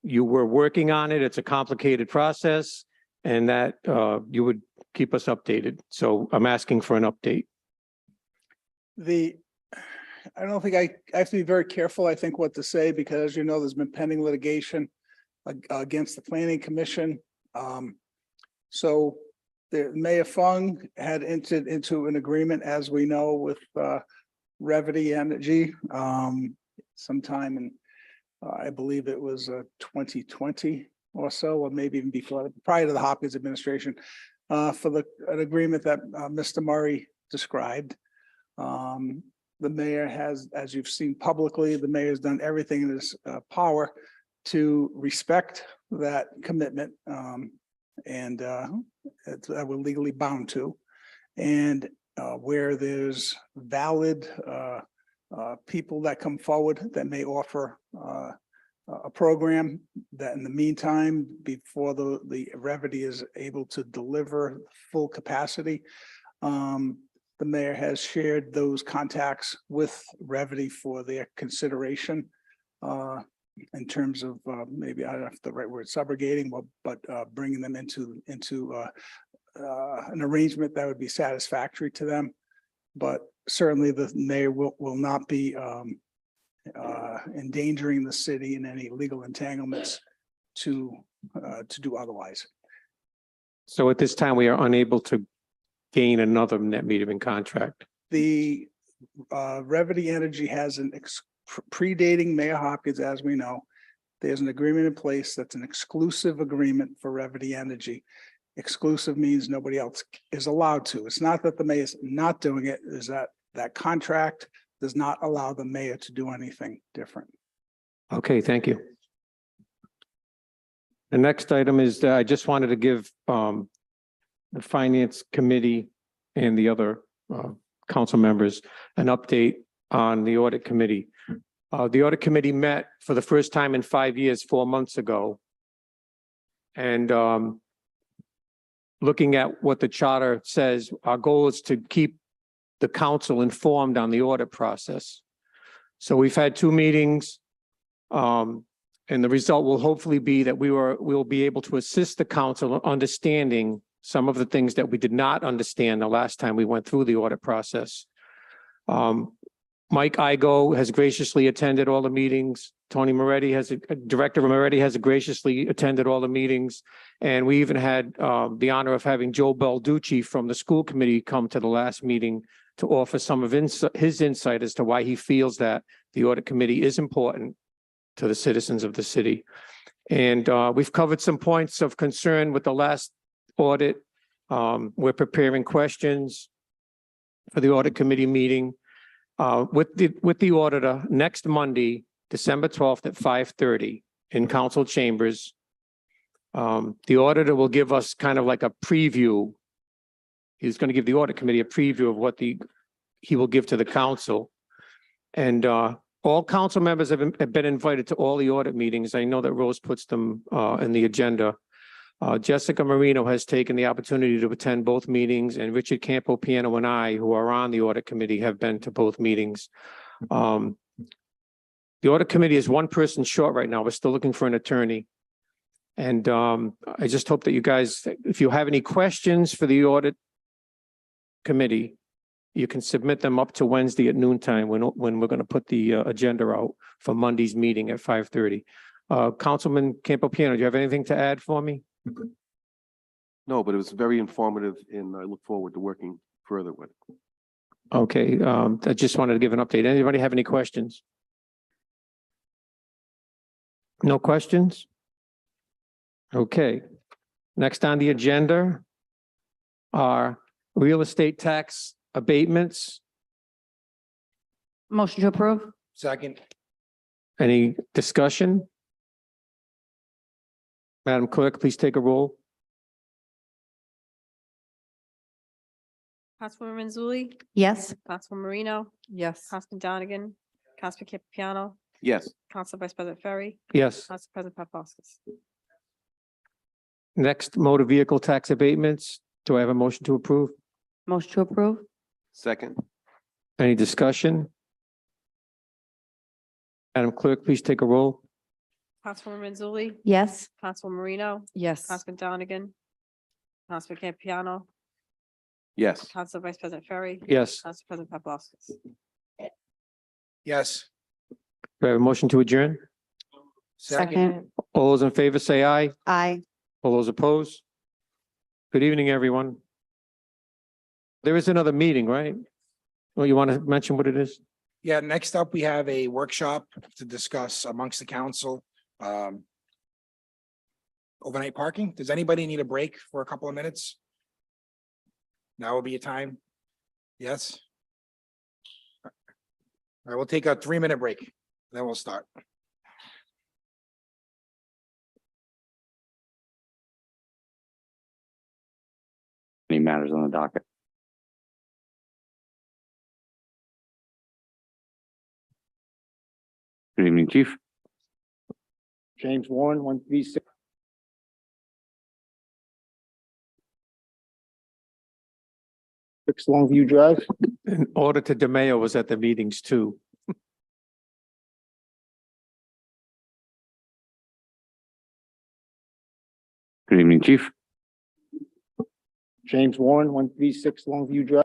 you were working on it. It's a complicated process, and that you would keep us updated. So I'm asking for an update. I don't think I have to be very careful, I think, what to say, because, you know, there's been pending litigation against the Planning Commission. So the Mayor Fung had entered into an agreement, as we know, with Revity Energy sometime in, I believe it was 2020 or so, or maybe even before, prior to the Hopkins administration, for an agreement that Mr. Murray described. The mayor has, as you've seen publicly, the mayor has done everything in his power to respect that commitment, and that we're legally bound to. And where there's valid people that come forward that may offer a program, that in the meantime, before the Revity is able to deliver full capacity, the mayor has shared those contacts with Revity for their consideration in terms of maybe, I don't know if the right word, subrogating, but bringing them into an arrangement that would be satisfactory to them. But certainly the mayor will not be endangering the city in any legal entanglements to do otherwise. So at this time, we are unable to gain another net metering contract. The Revity Energy has an predating Mayor Hopkins, as we know. There's an agreement in place that's an exclusive agreement for Revity Energy. Exclusive means nobody else is allowed to. It's not that the mayor is not doing it, is that that contract does not allow the mayor to do anything different. Okay, thank you. The next item is that I just wanted to give the Finance Committee and the other council members an update on the Audit Committee. The Audit Committee met for the first time in 5 years, 4 months ago. And looking at what the charter says, our goal is to keep the council informed on the audit process. So we've had 2 meetings. And the result will hopefully be that we'll be able to assist the council in understanding some of the things that we did not understand the last time we went through the audit process. Mike Igo has graciously attended all the meetings. Tony Moretti Director Moretti has graciously attended all the meetings. And we even had the honor of having Joe Balducci from the school committee come to the last meeting to offer some of his insight as to why he feels that the audit committee is important to the citizens of the city. And we've covered some points of concern with the last audit. We're preparing questions for the audit committee meeting with the auditor next Monday, December 12th at 5:30 in council chambers. The auditor will give us kind of like a preview. He's going to give the audit committee a preview of what the he will give to the council. And all council members have been invited to all the audit meetings. I know that Rose puts them in the agenda. Jessica Marino has taken the opportunity to attend both meetings, and Richard Campo Piano and I, who are on the audit committee, have been to both meetings. The audit committee is one person short right now. We're still looking for an attorney. And I just hope that you guys, if you have any questions for the audit committee, you can submit them up to Wednesday at noontime when we're going to put the agenda out for Monday's meeting at 5:30. Councilman Campo Piano, do you have anything to add for me? No, but it was very informative and I look forward to working further with it. Okay, I just wanted to give an update. Anybody have any questions? No questions? Okay. Next on the agenda are real estate tax abatements. Motion to approve? Second. Any discussion? Madam Clerk, please take a roll. Councilwoman Mazzulli, Yes. Councilwoman Marino, Yes. Councilman Donegan, Councilman Campiano, Yes. Council Vice President Ferry, Yes. Council President Paplaskas. Next, motor vehicle tax abatements. Do I have a motion to approve? Motion to approve? Second. Any discussion? Madam Clerk, please take a roll. Councilwoman Mazzulli, Yes. Councilwoman Marino, Yes. Councilman Donegan, Councilman Campiano, Yes. Council Vice President Ferry. Yes. Council President Paplaskas. Yes. Do I have a motion to adjourn? Second. All those in favor say aye. Aye. All those opposed? Good evening, everyone. There is another meeting, right? Well, you want to mention what it is? Yeah, next up, we have a workshop to discuss amongst the council. Overnight parking. Does anybody need a break for a couple of minutes? Now will be a time. Yes? All right, we'll take a 3-minute break, then we'll start. Any matters on the docket? Good evening, Chief. James Warren, 136. Longview Drive. And Auditor DeMayo was at the meetings too. Good evening, Chief. James Warren, 136 Longview Drive.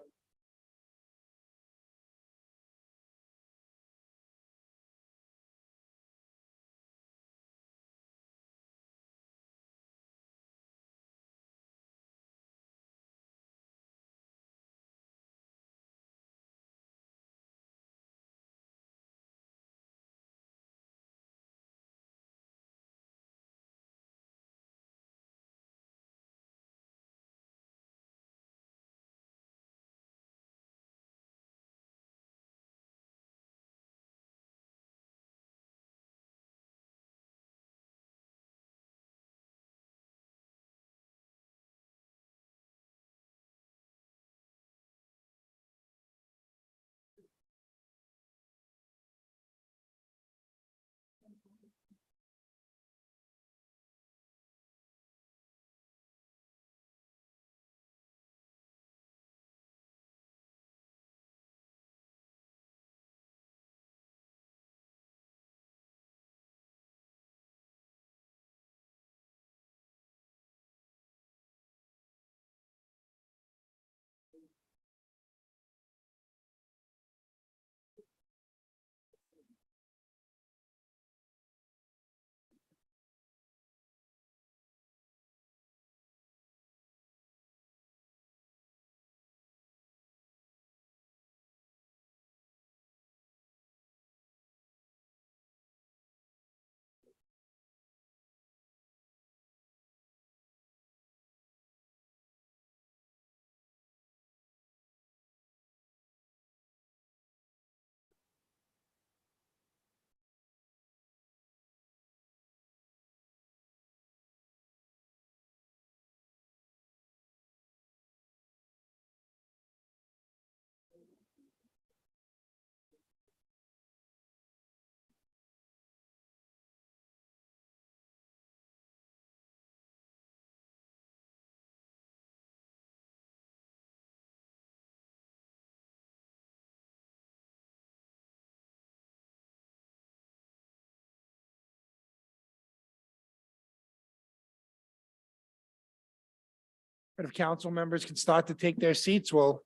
But if council members can start to take their seats, we'll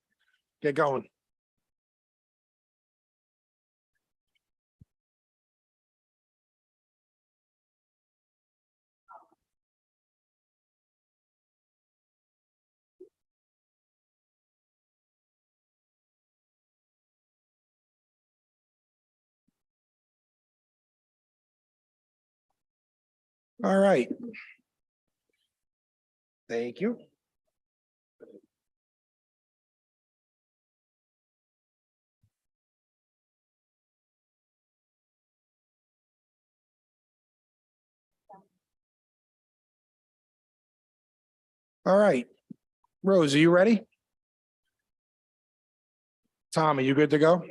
get going. All right. Thank you. All right. Rose, are you ready? Tom, are you good to go?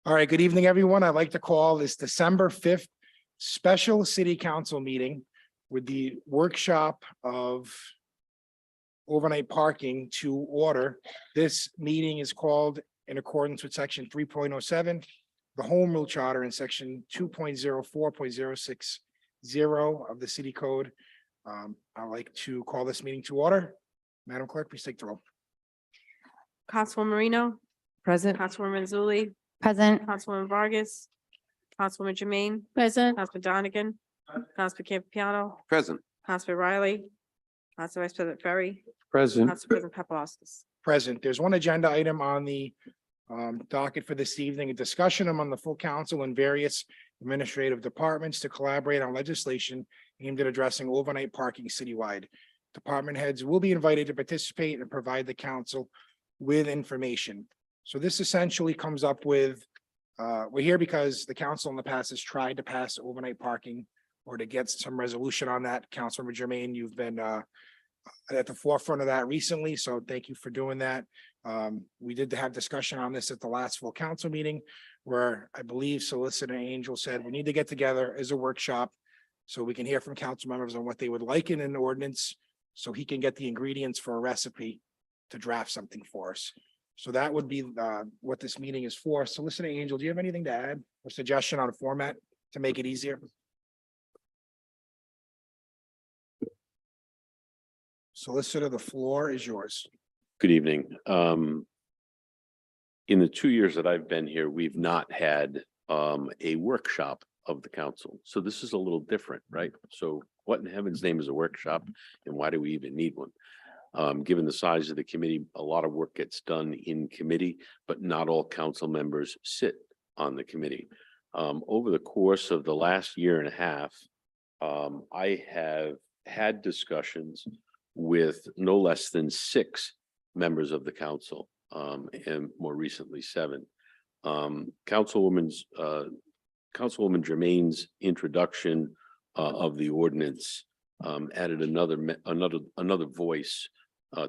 All right, good evening, everyone. I'd like to call this December 5th special city council meeting with the workshop of overnight parking to order. This meeting is called in accordance with section 3.07, the home rule charter, and section 2.04.060 of the city code. I'd like to call this meeting to order. Madam Clerk, please take the roll. Councilwoman Marino, Present. Councilwoman Zuli, Present. Councilwoman Vargas, Councilwoman Jermaine, Present. Councilman Donegan, Councilman Campiano, Present. Councilman Riley, Council Vice President Ferry, Present. Council President Paplaskas. Present. There's one agenda item on the docket for this evening, a discussion among the full council and various administrative departments to collaborate on legislation aimed at addressing overnight parking citywide. Department heads will be invited to participate and provide the council with information. So this essentially comes up with, we're here because the council in the past has tried to pass overnight parking or to get some resolution on that. Councilmember Jermaine, you've been at the forefront of that recently, so thank you for doing that. We did have discussion on this at the last full council meeting where I believe Solicitor Angel said we need to get together as a workshop so we can hear from council members on what they would like in an ordinance, so he can get the ingredients for a recipe to draft something for us. So that would be what this meeting is for. Solicitor Angel, do you have anything to add or suggestion on a format to make it easier? Solicitor, the floor is yours. Good evening. In the 2 years that I've been here, we've not had a workshop of the council. So this is a little different, right? So what in heaven's name is a workshop and why do we even need one? Given the size of the committee, a lot of work gets done in committee, but not all council members sit on the committee. Over the course of the last year and a half, I have had discussions with no less than 6 members of the council, and more recently 7. Councilwoman Jermaine's introduction of the ordinance added another voice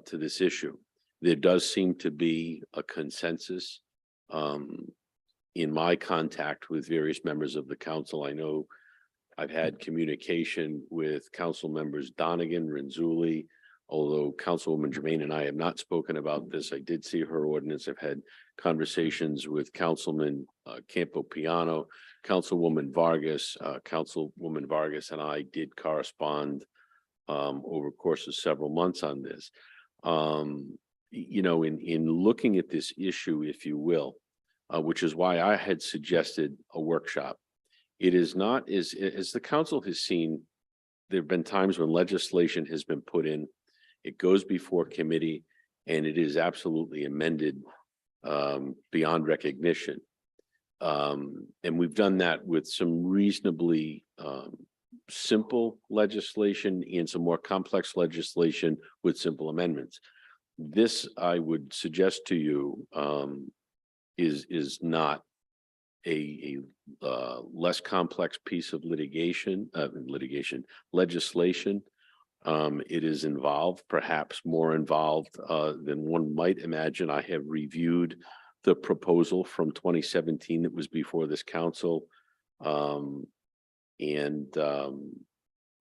to this issue. There does seem to be a consensus in my contact with various members of the council. I know I've had communication with council members Donegan, Renzulli, although Councilwoman Jermaine and I have not spoken about this. I did see her ordinance. I've had conversations with Councilman Campo Piano, Councilwoman Vargas. Councilwoman Vargas and I did correspond over the course of several months on this. You know, in looking at this issue, if you will, which is why I had suggested a workshop. It is not, as the council has seen, there have been times when legislation has been put in, it goes before committee, and it is absolutely amended beyond recognition. And we've done that with some reasonably simple legislation and some more complex legislation with simple amendments. This, I would suggest to you, is not a less complex piece of legislation. It is involved, perhaps more involved than one might imagine. I have reviewed the proposal from 2017 that was before this council, and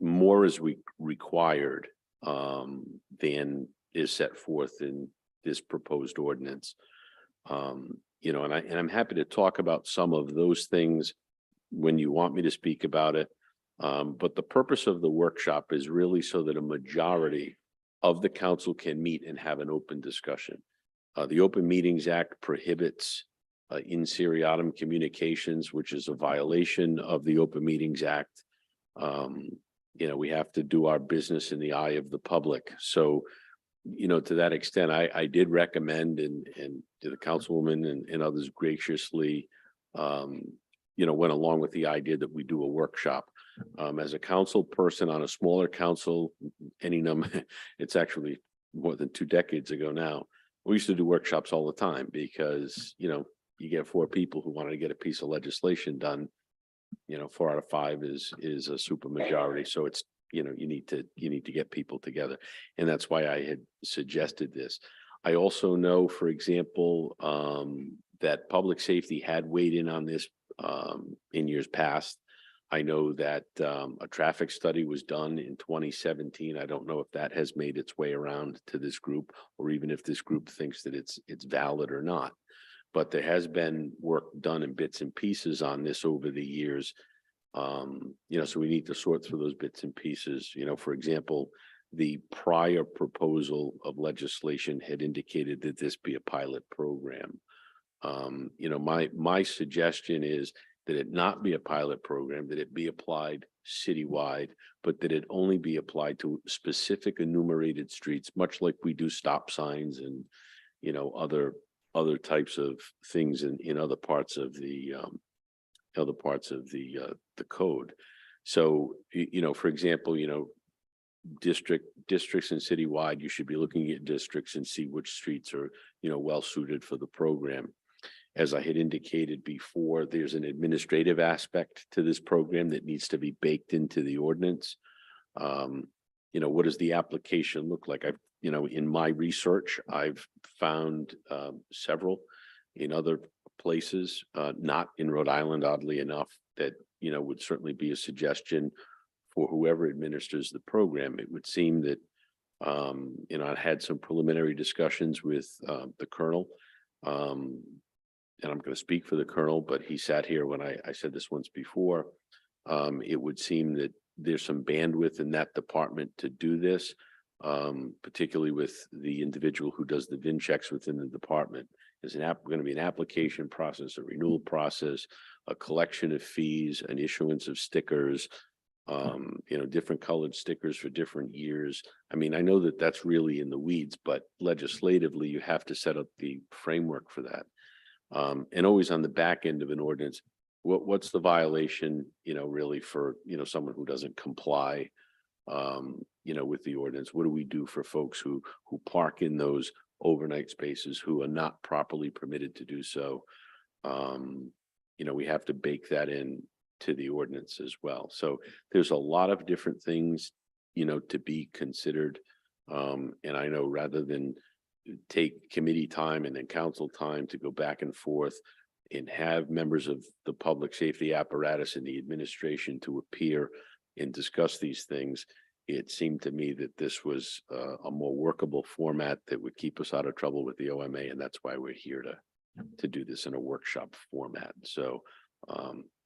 more is required than is set forth in this proposed ordinance. You know, and I'm happy to talk about some of those things when you want me to speak about it. But the purpose of the workshop is really so that a majority of the council can meet and have an open discussion. The Open Meetings Act prohibits in seriatim communications, which is a violation of the Open Meetings Act. We have to do our business in the eye of the public. So, to that extent, I did recommend and to the councilwoman and others graciously, went along with the idea that we do a workshop. As a council person on a smaller council, any number, it's actually more than 2 decades ago now. We used to do workshops all the time because, you get 4 people who wanted to get a piece of legislation done. 4 out of 5 is a super majority. So it's, you need to get people together. And that's why I had suggested this. I also know, for example, that public safety had weighed in on this in years past. I know that a traffic study was done in 2017. I don't know if that has made its way around to this group, or even if this group thinks that it's valid or not. But there has been work done in bits and pieces on this over the years. So we need to sort through those bits and pieces. For example, the prior proposal of legislation had indicated that this be a pilot program. My suggestion is that it not be a pilot program, that it be applied citywide, but that it only be applied to specific enumerated streets, much like we do stop signs and, other types of things in other parts of the code. So, for example, districts and citywide, you should be looking at districts and see which streets are, well suited for the program. As I had indicated before, there's an administrative aspect to this program that needs to be baked into the ordinance. What does the application look like? In my research, I've found several in other places, not in Rhode Island, oddly enough, that, would certainly be a suggestion for whoever administers the program. It would seem that, I had some preliminary discussions with the colonel, and I'm going to speak for the colonel, but he sat here when I said this once before. It would seem that there's some bandwidth in that department to do this, particularly with the individual who does the VIN checks within the department. There's going to be an application process, a renewal process, a collection of fees, an issuance of stickers, different colored stickers for different years. I know that that's really in the weeds, but legislatively, you have to set up the framework for that. And always on the back end of an ordinance, what's the violation, really for, someone who doesn't comply, with the ordinance? What do we do for folks who park in those overnight spaces who are not properly permitted to do so? We have to bake that in to the ordinance as well. So there's a lot of different things, to be considered. And I know rather than take committee time and then council time to go back and forth and have members of the public safety apparatus and the administration to appear and discuss these things, it seemed to me that this was a more workable format that would keep us out of trouble with the OMA. And that's why we're here to do this in a workshop format. So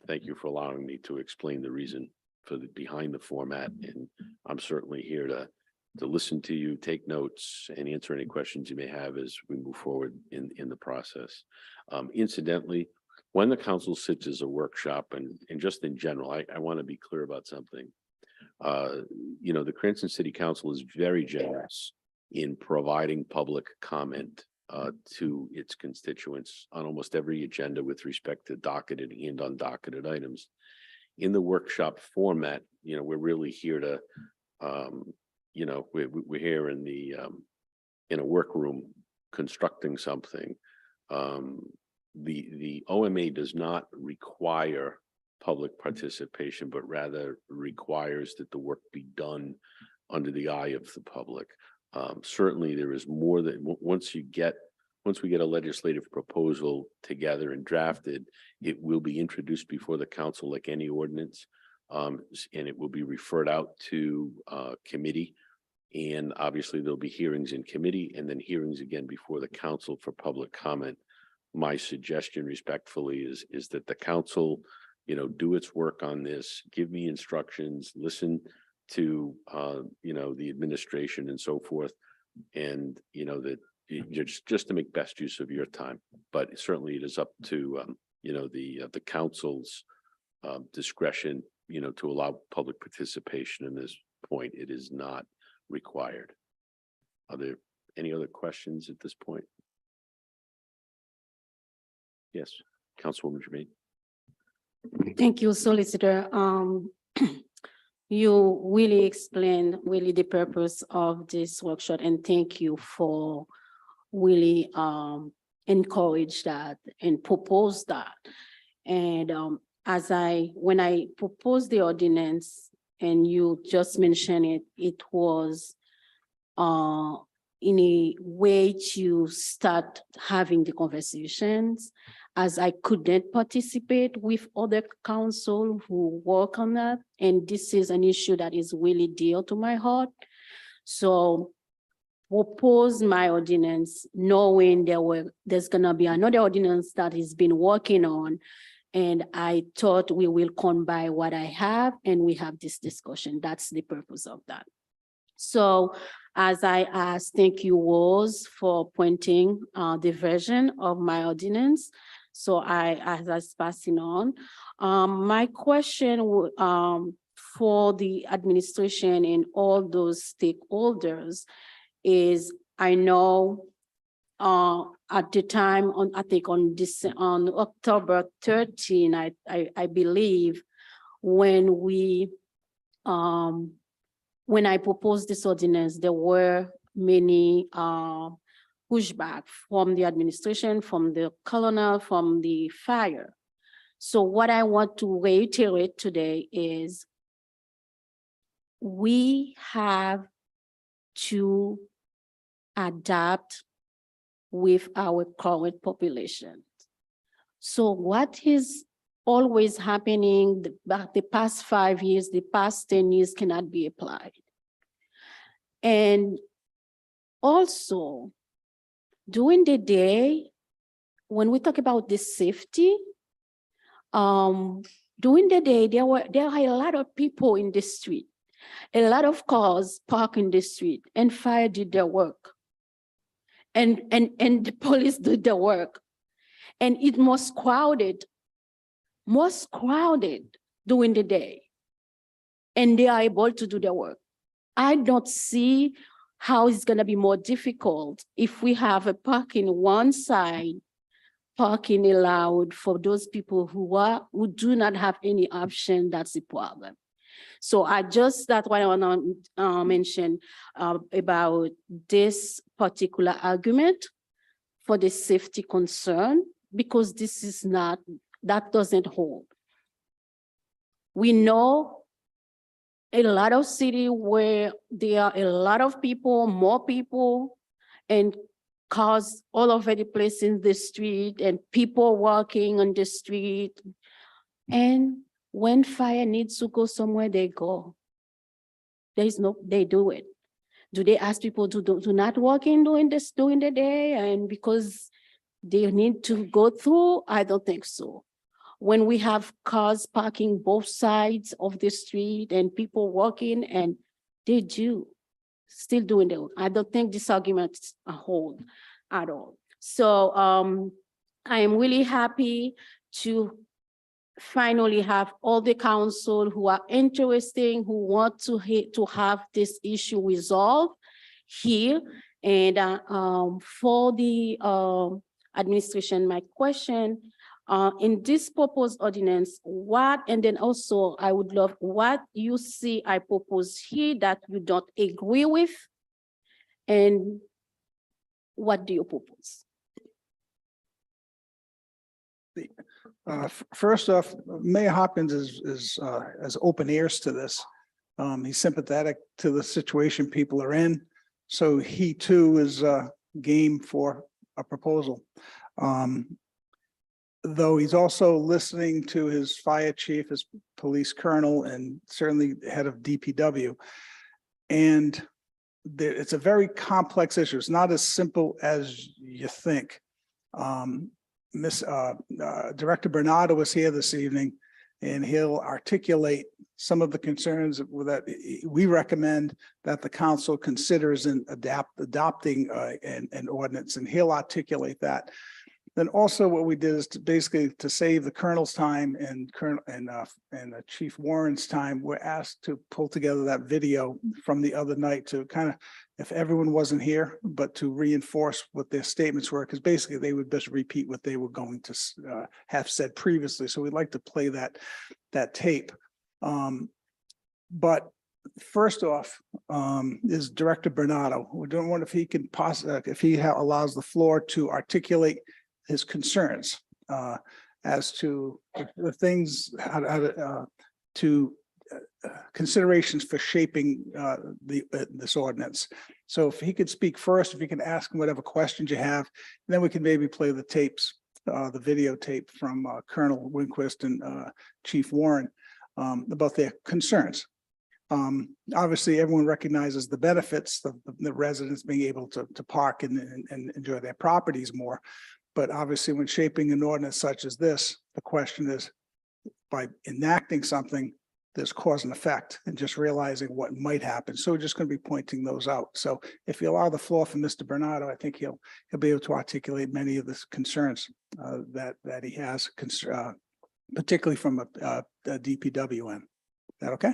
thank you for allowing me to explain the reason behind the format. And I'm certainly here to listen to you, take notes, and answer any questions you may have as we move forward in the process. Incidentally, when the council sits as a workshop, and just in general, I want to be clear about something. The Cranston City Council is very generous in providing public comment to its constituents on almost every agenda with respect to docketed and undocketed items. In the workshop format, we're really here to we're here in a workroom constructing something. The OMA does not require public participation, but rather requires that the work be done under the eye of the public. Certainly there is more than once we get a legislative proposal together and drafted, it will be introduced before the council like any ordinance. And it will be referred out to committee. And obviously there'll be hearings in committee and then hearings again before the council for public comment. My suggestion respectfully is that the council do its work on this, give me instructions, listen to, the administration and so forth. And, that just to make best use of your time, but certainly it is up to, the council's discretion, to allow public participation in this point. It is not required. Are there any other questions at this point? Yes, Councilwoman Jermaine. Thank you, Solicitor. You really explained really the purpose of this workshop, and thank you for really encourage that and propose that. And when I proposed the ordinance and you just mentioned it, it was in a way to start having the conversations, as I couldn't participate with other council who work on that. And this is an issue that is really dear to my heart. So propose my ordinance, knowing there's gonna be another ordinance that he's been working on. And I thought we will combine what I have and we have this discussion. That's the purpose of that. So as I asked, thank you, Rose, for pointing the version of my ordinance. So as I was passing on, my question for the administration and all those stakeholders is, I know at the time I think on October 13, I believe, when I proposed this ordinance, there were many pushback from the administration, from the colonel, from the fire. So what I want to reiterate today is we have to adapt with our current population. So what is always happening the past 5 years, the past 10 years cannot be applied. And also, during the day, when we talk about the safety, during the day, there are a lot of people in the street, a lot of cars parked in the street, and fire did their work. And the police did their work. And it was crowded during the day. And they are able to do their work. I don't see how it's gonna be more difficult if we have a parking one side, parking allowed for those people who do not have any option. That's the problem. So that's what I want to mention about this particular argument for the safety concern, because this is not, that doesn't hold. We know a lot of cities where there are a lot of people, more people, and cars all over the place in the street, and people walking on the street. And when fire needs to go somewhere, they go. They do it. Do they ask people to do not walk in during the day, and because they need to go through? I don't think so. When we have cars parking both sides of the street and people walking, and they still doing it. I don't think this argument hold at all. So I am really happy to finally have all the council who are interested, who want to have this issue resolved here. And for the administration, my question, in this proposed ordinance, and then also I would love what you see I propose here that you don't agree with, and what do you propose? First off, Mayor Hopkins has open ears to this. He's sympathetic to the situation people are in. So he too is game for a proposal. Though he's also listening to his fire chief, his police colonel, and certainly head of DPW. And it's a very complex issue. It's not as simple as you think. Director Bernardo was here this evening, and he'll articulate some of the concerns that we recommend that the council considers in adopting an ordinance, and he'll articulate that. Then also what we did is basically to save the colonel's time and Chief Warren's time, we're asked to pull together that video from the other night to kind of, if everyone wasn't here, but to reinforce what their statements were, because basically they would just repeat what they were going to have said previously. So we'd like to play that tape. But first off, is Director Bernardo. We don't want if he can if he allows the floor to articulate his concerns as to the things considerations for shaping this ordinance. So if he could speak first, if you can ask him whatever questions you have, then we can maybe play the tapes, the videotape from Colonel Winquist and Chief Warren about their concerns. Obviously, everyone recognizes the benefits of the residents being able to park and enjoy their properties more. But obviously, when shaping an ordinance such as this, the question is, by enacting something, there's cause and effect, and just realizing what might happen. So we're just going to be pointing those out. So if you allow the floor for Mr. Bernardo, I think he'll be able to articulate many of the concerns that he has, particularly from a DPW end. Is that okay?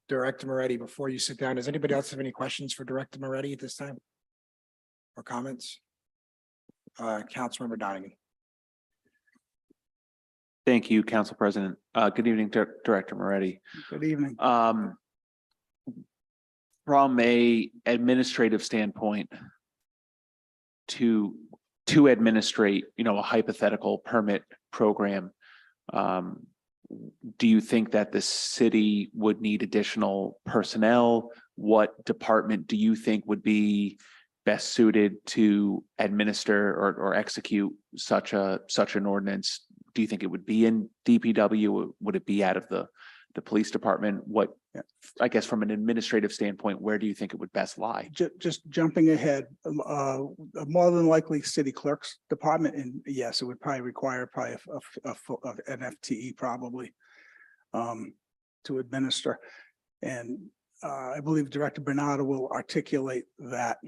Director Moretti, before you sit down, does anybody else have any questions for Director Moretti at this time? Or comments? Councilmember Donegan. Thank you, Council President. Good evening, Director Moretti. Good evening. From a administrative standpoint, to administrate, a hypothetical permit program, do you think that the city would need additional personnel? What department do you think would be best suited to administer or execute such an ordinance? Do you think it would be in DPW? Would it be out of the police department? I guess from an administrative standpoint, where do you think it would best lie? Just jumping ahead, more than likely city clerk's department, and yes, it would probably require an FTE probably to administer. And I believe Director Bernardo will articulate that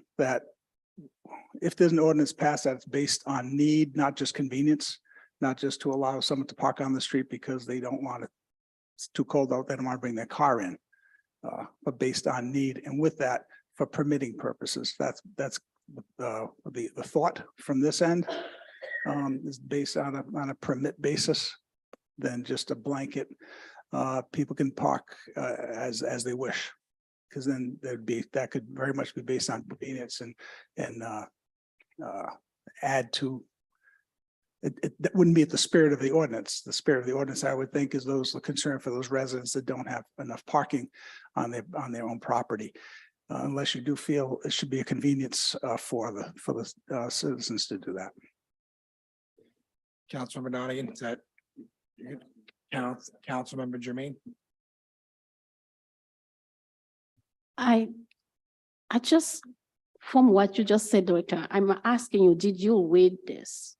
if there's an ordinance passed that's based on need, not just convenience, not just to allow someone to park on the street because they don't want it, it's too cold out, they don't want to bring their car in, but based on need. And with that, for permitting purposes, that's the thought from this end is based on a permit basis than just a blanket. People can park as they wish, because then that could very much be based on convenience and add to. That wouldn't be at the spirit of the ordinance. The spirit of the ordinance, I would think, is the concern for those residents that don't have enough parking on their own property, unless you do feel it should be a convenience for the citizens to do that. Councilmember Donegan, is that Councilmember Jermaine? I just, from what you just said, Director, I'm asking you, did you read this?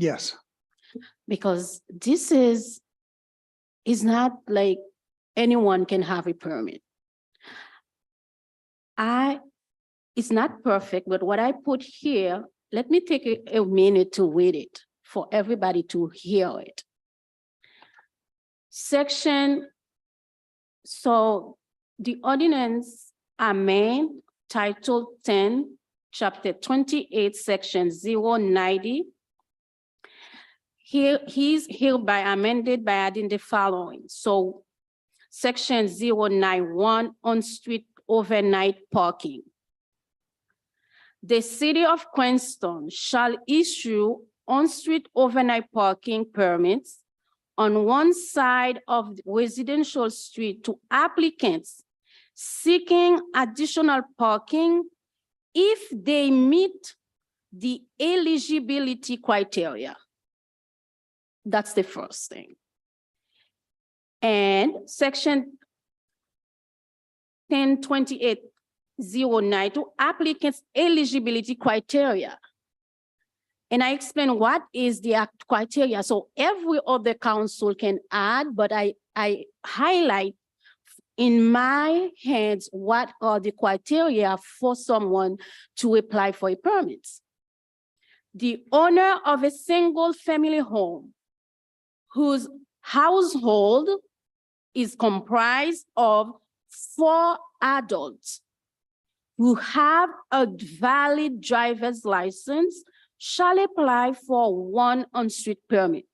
Yes. Because this is not like anyone can have a permit. It's not perfect, but what I put here, let me take a minute to read it for everybody to hear it. So the ordinance amend Title 10, Chapter 28, Section 090. He's hereby amended by adding the following. So Section 091, on-street overnight parking. The city of Queenstown shall issue on-street overnight parking permits on one side of the residential street to applicants seeking additional parking if they meet the eligibility criteria. That's the first thing. And Section 1028-092, applicants' eligibility criteria. And I explain what is the criteria. So every other council can add, but I highlight in my hands what are the criteria for someone to apply for a permit. The owner of a single family home whose household is comprised of 4 adults who have a valid driver's license shall apply for 1 on-street permit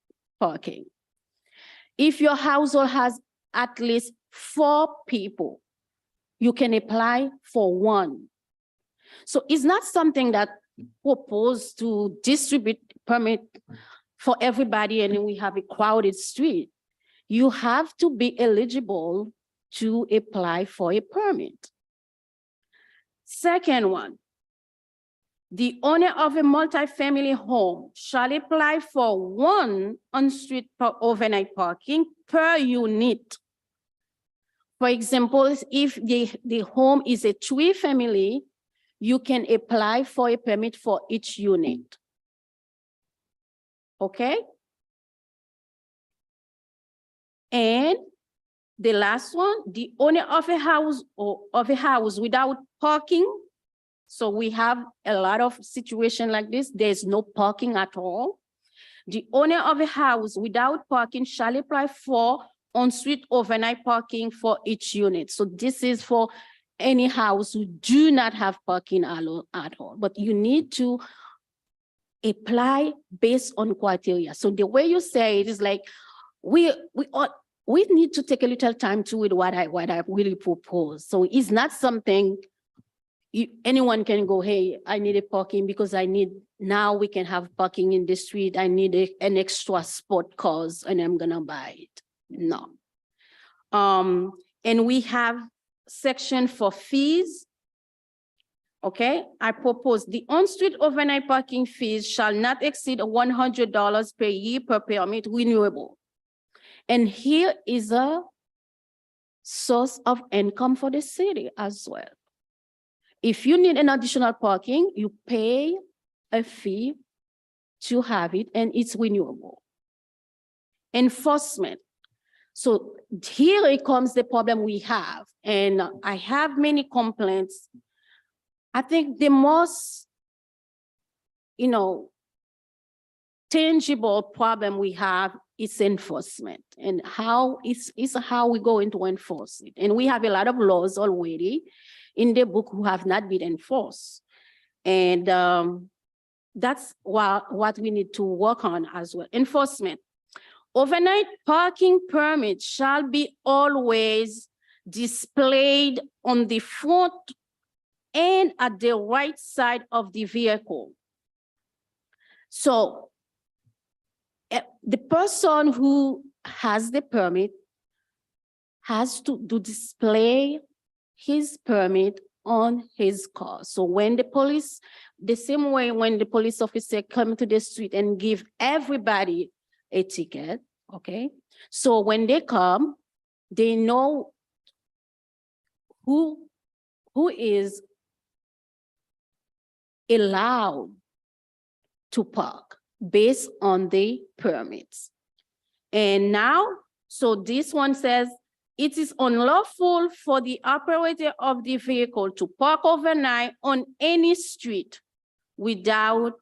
parking. If your household has at least 4 people, you can apply for 1. So it's not something that proposed to distribute permit for everybody and then we have a crowded street. You have to be eligible to apply for a permit. Second one, the owner of a multifamily home shall apply for 1 on-street overnight parking per unit. For example, if the home is a 3-family, you can apply for a permit for each unit. Okay? And the last one, the owner of a house without parking. So we have a lot of situations like this. There's no parking at all. The owner of a house without parking shall apply for on-street overnight parking for each unit. So this is for any house who do not have parking at all, but you need to apply based on criteria. So the way you say it is like, we need to take a little time to read what I really propose. So it's not something anyone can go, hey, I need a parking because now we can have parking in the street. I need an extra sport cars and I'm gonna buy it. No. And we have section for fees. Okay, I propose the on-street overnight parking fees shall not exceed $100 per year per permit renewable. And here is a source of income for the city as well. If you need an additional parking, you pay a fee to have it and it's renewable. Enforcement. So here it comes the problem we have, and I have many complaints. I think the most, tangible problem we have is enforcement and how how we go into enforce it. And we have a lot of laws already in the book who have not been enforced. And that's what we need to work on as well. Enforcement. Overnight parking permits shall be always displayed on the front and at the right side of the vehicle. So the person who has the permit has to display his permit on his car. So when the same way when the police officer come to the street and give everybody a ticket, okay? So when they come, they know who is allowed to park based on the permits. And now, so this one says, it is unlawful for the operator of the vehicle to park overnight on any street without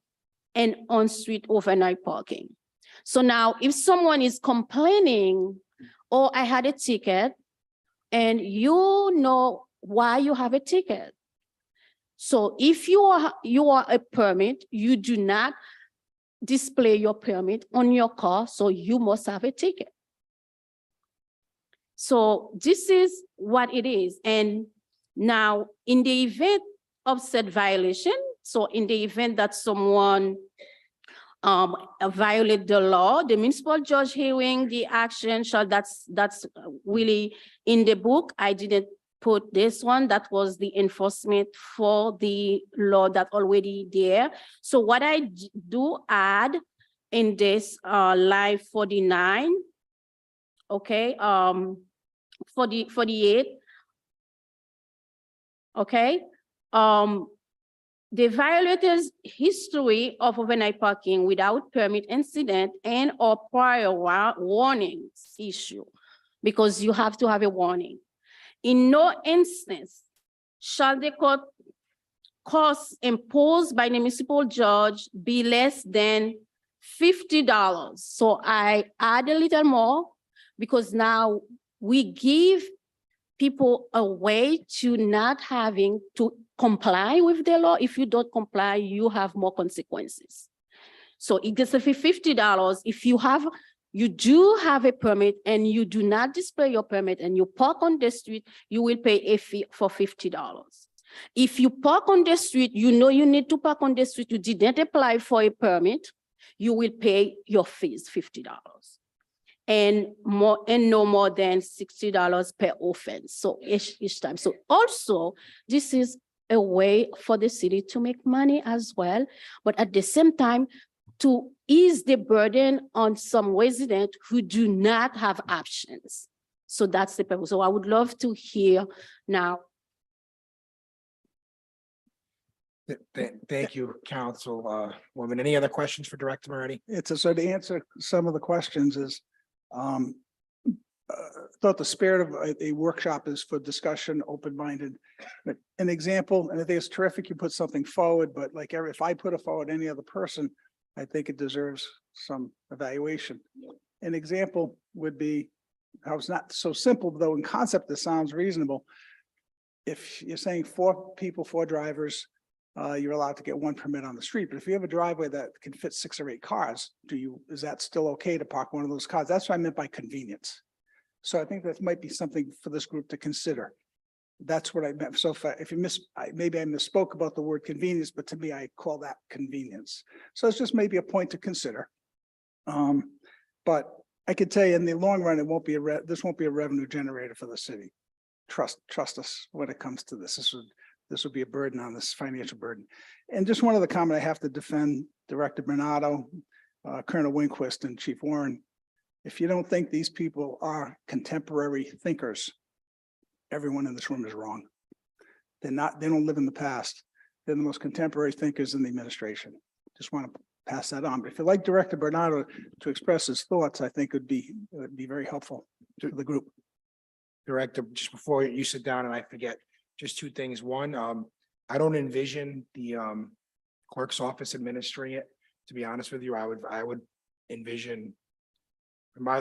an on-street overnight parking. So now if someone is complaining, oh, I had a ticket, and you know why you have a ticket. So if you are a permit, you do not display your permit on your car, so you must have a ticket. So this is what it is. And now in the event of said violation, so in the event that someone violate the law, the municipal judge hearing the action shall, that's really in the book. I didn't put this one, that was the enforcement for the law that already there. So what I do add in this line 49, okay, 48, okay, the violator's history of overnight parking without permit incident and or prior warnings issue, because you have to have a warning. In no instance shall the court costs imposed by the municipal judge be less than $50. So I add a little more because now we give people a way to not having to comply with the law. If you don't comply, you have more consequences. So it gets $50 if you do have a permit and you do not display your permit and you park on the street, you will pay a fee for $50. If you park on the street, you know you need to park on the street, you didn't apply for a permit, you will pay your fees, $50. And no more than $60 per offense. So each time. So also, this is a way for the city to make money as well, but at the same time, to ease the burden on some residents who do not have options. So that's the purpose. So I would love to hear now. Thank you, Councilwoman. Any other questions for Director Moretti? So to answer some of the questions is, thought the spirit of a workshop is for discussion, open-minded. But an example, and I think it's terrific you put something forward, but like if I put it forward, any other person, I think it deserves some evaluation. An example would be, how it's not so simple, though in concept, this sounds reasonable. If you're saying 4 people, 4 drivers, you're allowed to get 1 permit on the street. But if you have a driveway that can fit 6 or 8 cars, is that still okay to park one of those cars? That's what I meant by convenience. So I think that might be something for this group to consider. That's what I meant. So if you maybe I misspoke about the word convenience, but to me, I call that convenience. So it's just maybe a point to consider. But I could tell you in the long run, it won't be this won't be a revenue generator for the city. Trust us when it comes to this. This would be a burden on this financial burden. And just one other comment, I have to defend Director Bernardo, Colonel Winquist, and Chief Warren. If you don't think these people are contemporary thinkers, everyone in this room is wrong. They don't live in the past. They're the most contemporary thinkers in the administration. Just want to pass that on. But if you'd like Director Bernardo to express his thoughts, I think it would be very helpful to the group. Director, just before you sit down and I forget, just 2 things. One, I don't envision the clerk's office administering it. To be honest with you, I would envision,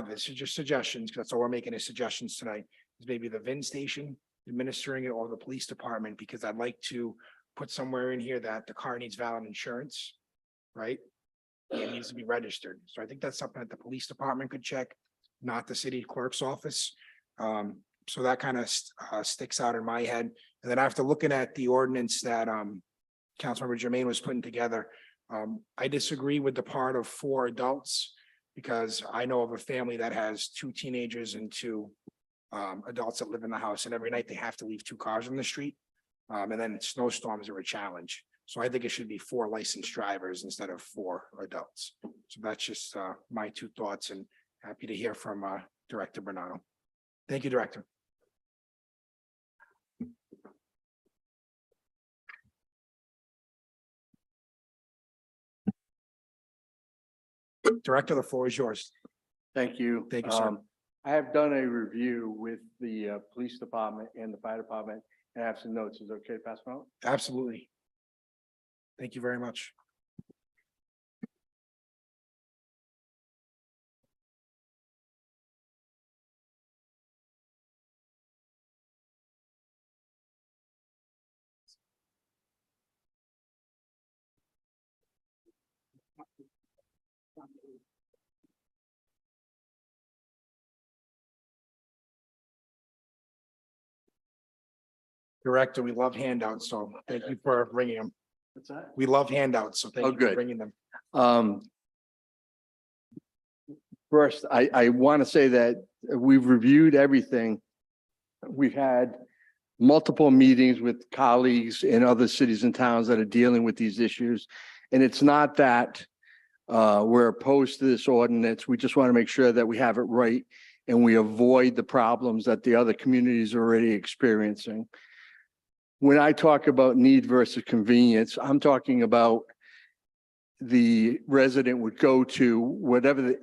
this is just suggestions, because that's all we're making is suggestions tonight, is maybe the VIN station administering it or the police department, because I'd like to put somewhere in here that the car needs valid insurance, right? It needs to be registered. So I think that's something that the police department could check, not the city clerk's office. So that kind of sticks out in my head. And then after looking at the ordinance that Councilmember Jermaine was putting together, I disagree with the part of 4 adults, because I know of a family that has 2 teenagers and 2 adults that live in the house, and every night they have to leave 2 cars on the street. And then snowstorms are a challenge. So I think it should be 4 licensed drivers instead of 4 adults. So that's just my 2 thoughts, and happy to hear from Director Bernardo. Thank you, Director. Director, the floor is yours. Thank you. Thank you, sir. I have done a review with the police department and the fire department, and I have some notes. Is it okay to pass them out? Absolutely. Thank you very much. Director, we love handouts, so thank you for bringing them. What's that? We love handouts, so thank you for good. bringing them. First, I want to say that we've reviewed everything. We've had multiple meetings with colleagues in other cities and towns that are dealing with these issues. And it's not that we're opposed to this ordinance. We just want to make sure that we have it right and we avoid the problems that the other communities are already experiencing. when I talk about need versus convenience, I'm talking about the resident would go to whatever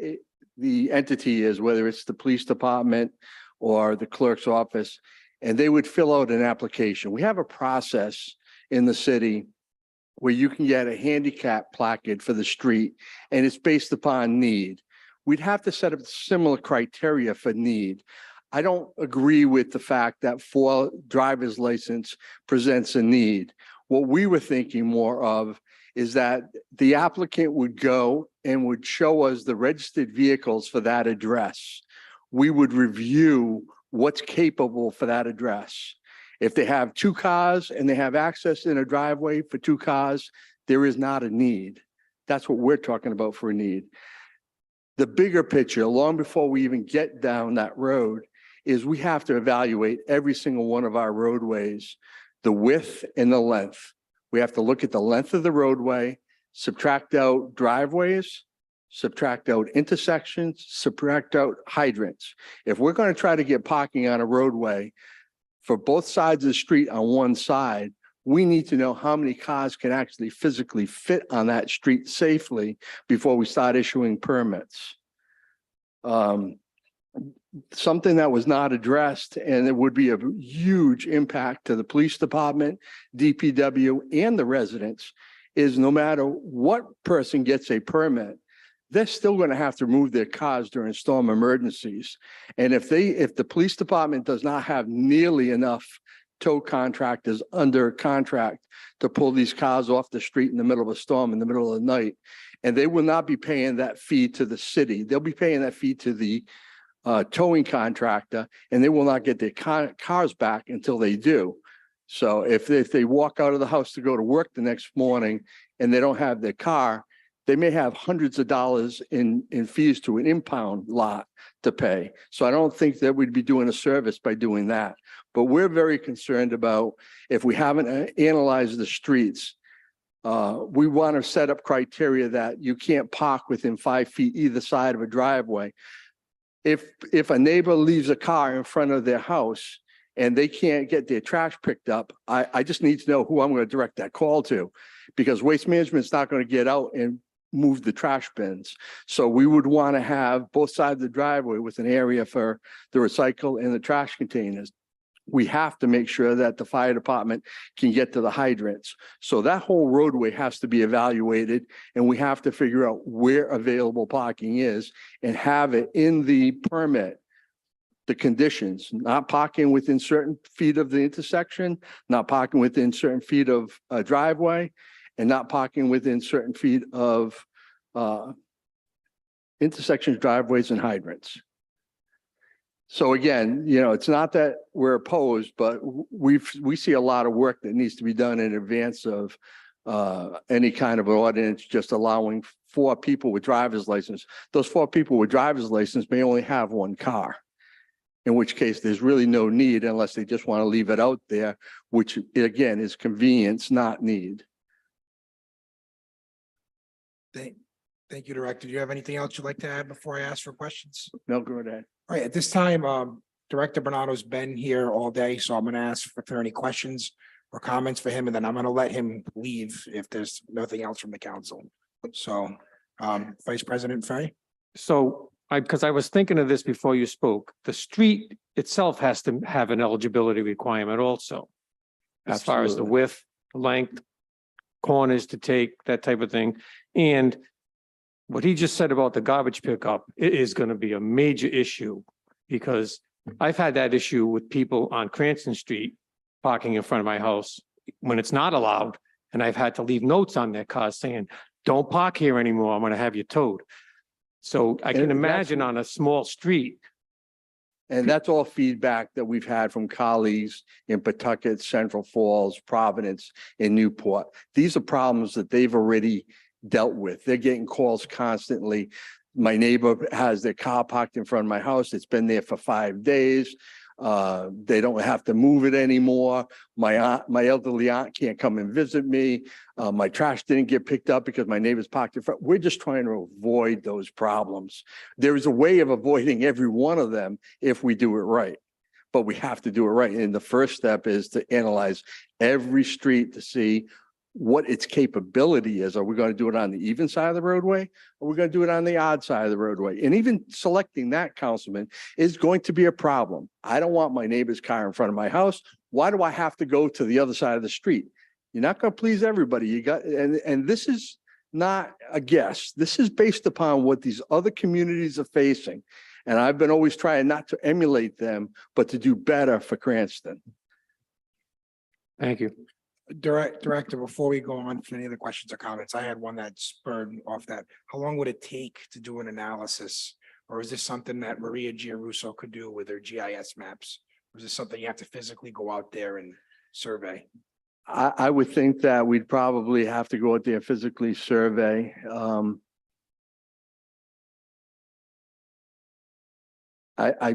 the entity is, whether it's the police department or the clerk's office, and they would fill out an application. We have a process in the city where you can get a handicap placard for the street, and it's based upon need. We'd have to set up similar criteria for need. I don't agree with the fact that for driver's license presents a need. What we were thinking more of is that the applicant would go and would show us the registered vehicles for that address. We would review what's capable for that address. If they have 2 cars and they have access in a driveway for 2 cars, there is not a need. That's what we're talking about for a need. The bigger picture, long before we even get down that road, is we have to evaluate every single one of our roadways, the width and the length. We have to look at the length of the roadway, subtract out driveways, subtract out intersections, subtract out hydrants. If we're going to try to get parking on a roadway for both sides of the street on one side, we need to know how many cars can actually physically fit on that street safely before we start issuing permits. Something that was not addressed, and it would be a huge impact to the police department, DPW, and the residents, is no matter what person gets a permit, they're still going to have to move their cars during storm emergencies. And if the police department does not have nearly enough tow contractors under contract to pull these cars off the street in the middle of a storm in the middle of the night, and they will not be paying that fee to the city, they'll be paying that fee to the towing contractor, and they will not get their cars back until they do. So if they walk out of the house to go to work the next morning and they don't have their car, they may have hundreds of dollars in fees to an impound lot to pay. So I don't think that we'd be doing a service by doing that. But we're very concerned about, if we haven't analyzed the streets, we want to set up criteria that you can't park within 5 feet either side of a driveway. If a neighbor leaves a car in front of their house and they can't get their trash picked up, I just need to know who I'm going to direct that call to, because Waste Management's not going to get out and move the trash bins. So we would want to have both sides of the driveway with an area for the recycle and the trash containers. We have to make sure that the fire department can get to the hydrants. So that whole roadway has to be evaluated, and we have to figure out where available parking is and have it in the permit, the conditions, not parking within certain feet of the intersection, not parking within certain feet of a driveway, and not parking within certain feet of intersections, driveways, and hydrants. So again, it's not that we're opposed, but we see a lot of work that needs to be done in advance of any kind of an ordinance, just allowing 4 people with driver's license. Those 4 people with driver's license may only have 1 car, in which case there's really no need unless they just want to leave it out there, which again is convenience, not need. Thank you, Director. Do you have anything else you'd like to add before I ask for questions? No, go ahead. All right, at this time, Director Bernardo's been here all day, so I'm going to ask if there are any questions or comments for him, and then I'm going to let him leave if there's nothing else from the council. So, Vice President Ferry? So because I was thinking of this before you spoke, the street itself has to have an eligibility requirement also. As far as the Absolutely. width, length, corners to take, that type of thing. And what he just said about the garbage pickup is going to be a major issue, because I've had that issue with people on Cranston Street parking in front of my house when it's not allowed. And I've had to leave notes on their cars saying, don't park here anymore. I'm going to have you towed. So I can And that's- imagine on a small street. And that's all feedback that we've had from colleagues in Pawtucket, Central Falls, Providence, and Newport. These are problems that they've already dealt with. They're getting calls constantly. My neighbor has their car parked in front of my house. It's been there for 5 days. They don't have to move it anymore. My elderly aunt can't come and visit me. My trash didn't get picked up because my neighbor's parked in front. We're just trying to avoid those problems. There is a way of avoiding every one of them if we do it right, but we have to do it right. And the first step is to analyze every street to see what its capability is. Are we going to do it on the even side of the roadway? Or are we going to do it on the odd side of the roadway? And even selecting that, Councilman, is going to be a problem. I don't want my neighbor's car in front of my house. Why do I have to go to the other side of the street? You're not going to please everybody. You got, and this is not a guess. This is based upon what these other communities are facing. And I've been always trying not to emulate them, but to do better for Cranston. Thank you. Director, before we go on for any other questions or comments, I had one that spurred off that. How long would it take to do an analysis? Or is this something that Maria Giarusso could do with her GIS maps? Or is this something you have to physically go out there and survey? I would think that we'd probably have to go out there physically survey. I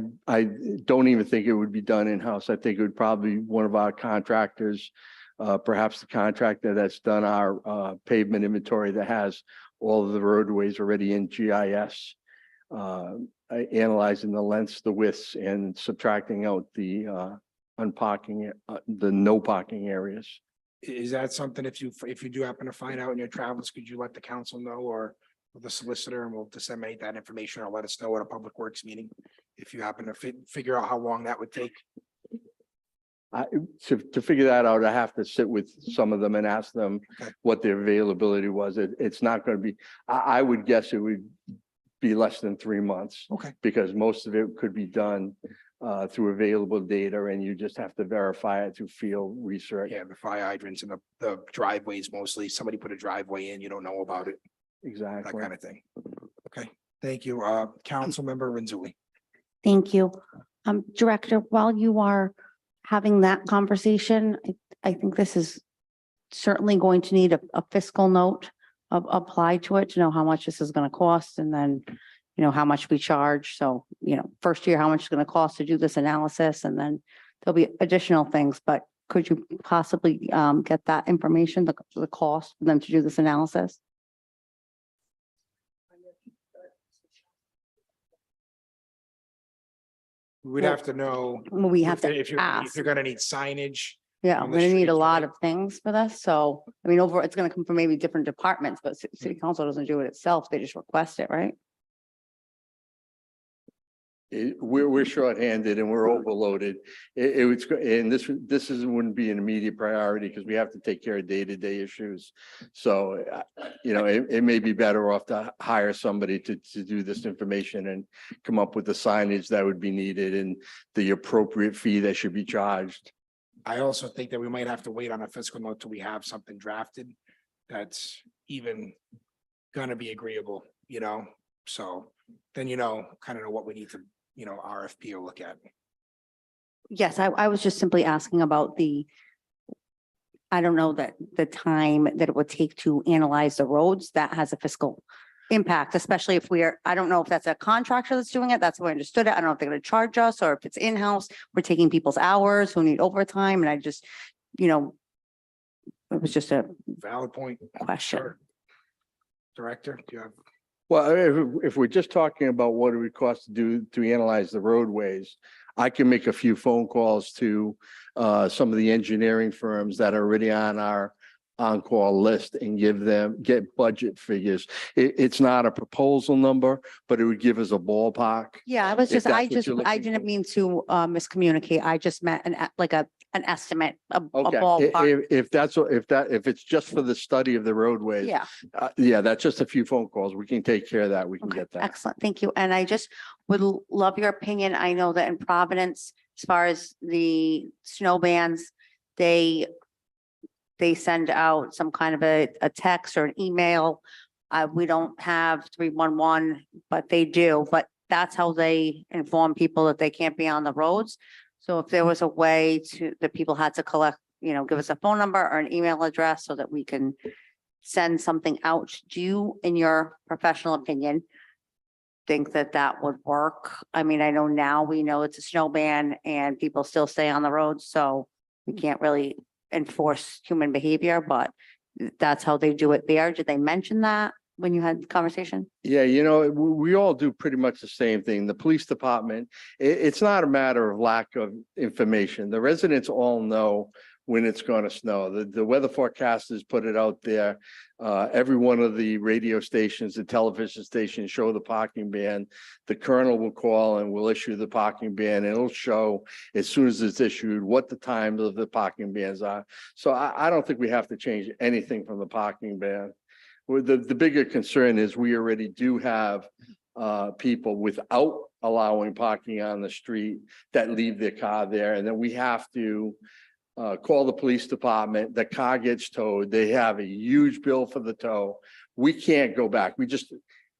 don't even think it would be done in-house. I think it would probably be one of our contractors, perhaps the contractor that's done our pavement inventory that has all of the roadways already in GIS, analyzing the lengths, the widths, and subtracting out the unparking, the no parking areas. Is that something, if you do happen to find out in your travels, could you let the council know or the solicitor, and we'll disseminate that information or let us know at a public works meeting? If you happen to figure out how long that would take. To figure that out, I have to sit with some of them and ask them what their availability was. It's not going to be, I would guess it would be less than 3 months. Okay. Because most of it could be done through available data, and you just have to verify it through field research. Yeah, the fire hydrants and the driveways mostly. Somebody put a driveway in, you don't know about it, that Exactly. kind of thing. Okay, thank you. Councilmember Renzulli. Thank you. Director, while you are having that conversation, I think this is certainly going to need a fiscal note applied to it to know how much this is going to cost, and then, you know, how much we charge. So, you know, first year, how much it's going to cost to do this analysis, and then there'll be additional things, but could you possibly get that information, the cost for them to do this analysis? We'd have to know. We have to if you're ask. gonna need signage. Yeah, on we're the gonna need a streets, lot right? of things for this, so, I mean, it's gonna come from maybe different departments, but city council doesn't do it itself, they just request it, right? We're shorthanded and we're overloaded. It was, and wouldn't be an immediate priority because we have to take care of day-to-day issues. So, you know, it may be better off to hire somebody to do this information and come up with the signage that would be needed and the appropriate fee that should be charged. I also think that we might have to wait on a fiscal note till we have something drafted that's even gonna be agreeable, you know? So then, you know, kind of know what we need to, you know, RFP or look at. Yes, I was just simply asking about I don't know that the time that it would take to analyze the roads, that has a fiscal impact, especially if I don't know if that's a contractor that's doing it, that's the way I understood it. I don't know if they're gonna charge us or if it's in-house, we're taking people's hours who need overtime, and I just, you know, it was just a Valid point. question. Sure. Director, do you have? Well, if we're just talking about what it would cost to analyze the roadways, I can make a few phone calls to some of the engineering firms that are already on our on-call list and get budget figures. It's not a proposal number, but it would give us a ballpark. Yeah, I was If just, that's what you're I looking didn't for. mean to miscommunicate. I just meant an estimate, a Okay, ballpark. if it's just for the study of the roadways. Yeah. Yeah, that's just a few phone calls. We can take care of that. We can Okay, get that. excellent. Thank you. And I just would love your opinion. I know that in Providence, as far as the snow bans, they send out some kind of a text or an email. We don't have 311, but they do, but that's how they inform people that they can't be on the roads. So if there was a way that people had to collect, you know, give us a phone number or an email address so that we can send something out. Do you, in your professional opinion, think that would work? I mean, I know now we know it's a snow ban and people still stay on the roads, so we can't really enforce human behavior, but that's how they do it there. Did they mention that when you had the conversation? Yeah, you know, we all do pretty much the same thing. The police department, it's not a matter of lack of information. The residents all know when it's going to snow. The weather forecasters put it out there. Every one of the radio stations, the television stations show the parking ban. The colonel will call and will issue the parking ban. And it'll show as soon as it's issued what the times of the parking bans are. So I don't think we have to change anything from the parking ban. Well, the bigger concern is we already do have people without allowing parking on the street that leave their car there, and then we have to call the police department. The car gets towed. They have a huge bill for the tow. We can't go back. We just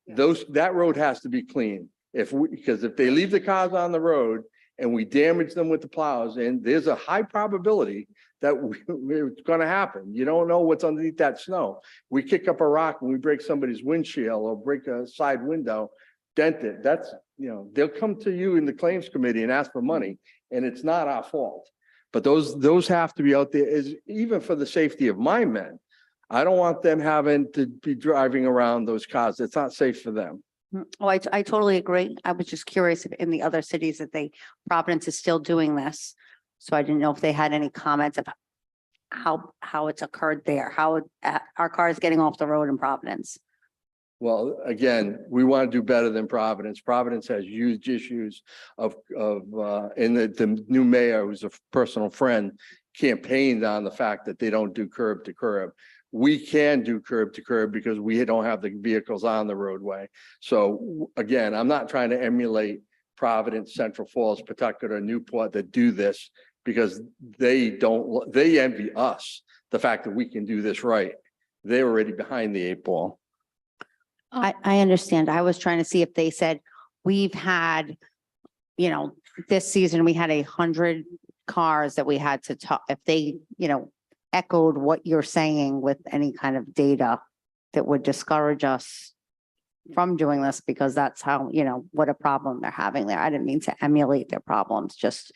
that road has to be clean. Because if they leave the cars on the road and we damage them with the plows, and there's a high probability that it's going to happen. You don't know what's underneath that snow. We kick up a rock and we break somebody's windshield or break a side window, dent it. That's, they'll come to you in the claims committee and ask for money, and it's not our fault. But those have to be out there, is even for the safety of my men. I don't want them having to be driving around those cars. It's not safe for them. Oh, I totally agree. I was just curious if in the other cities that Providence is still doing this. So I didn't know if they had any comments about how it's occurred there, how our cars getting off the road in Providence. Well, again, we want to do better than Providence. Providence has huge issues and the new mayor, who's a personal friend, campaigned on the fact that they don't do curb to curb. We can do curb to curb because we don't have the vehicles on the roadway. So again, I'm not trying to emulate Providence, Central Falls, Pawtucket, or Newport that do this, because they envy us, the fact that we can do this right. They're already behind the 8 ball. I understand. I was trying to see if they said, we've had, this season, we had 100 cars that we had to talk, if they, echoed what you're saying with any kind of data that would discourage us from doing this, because that's how, what a problem they're having there. I didn't mean to emulate their problems, just,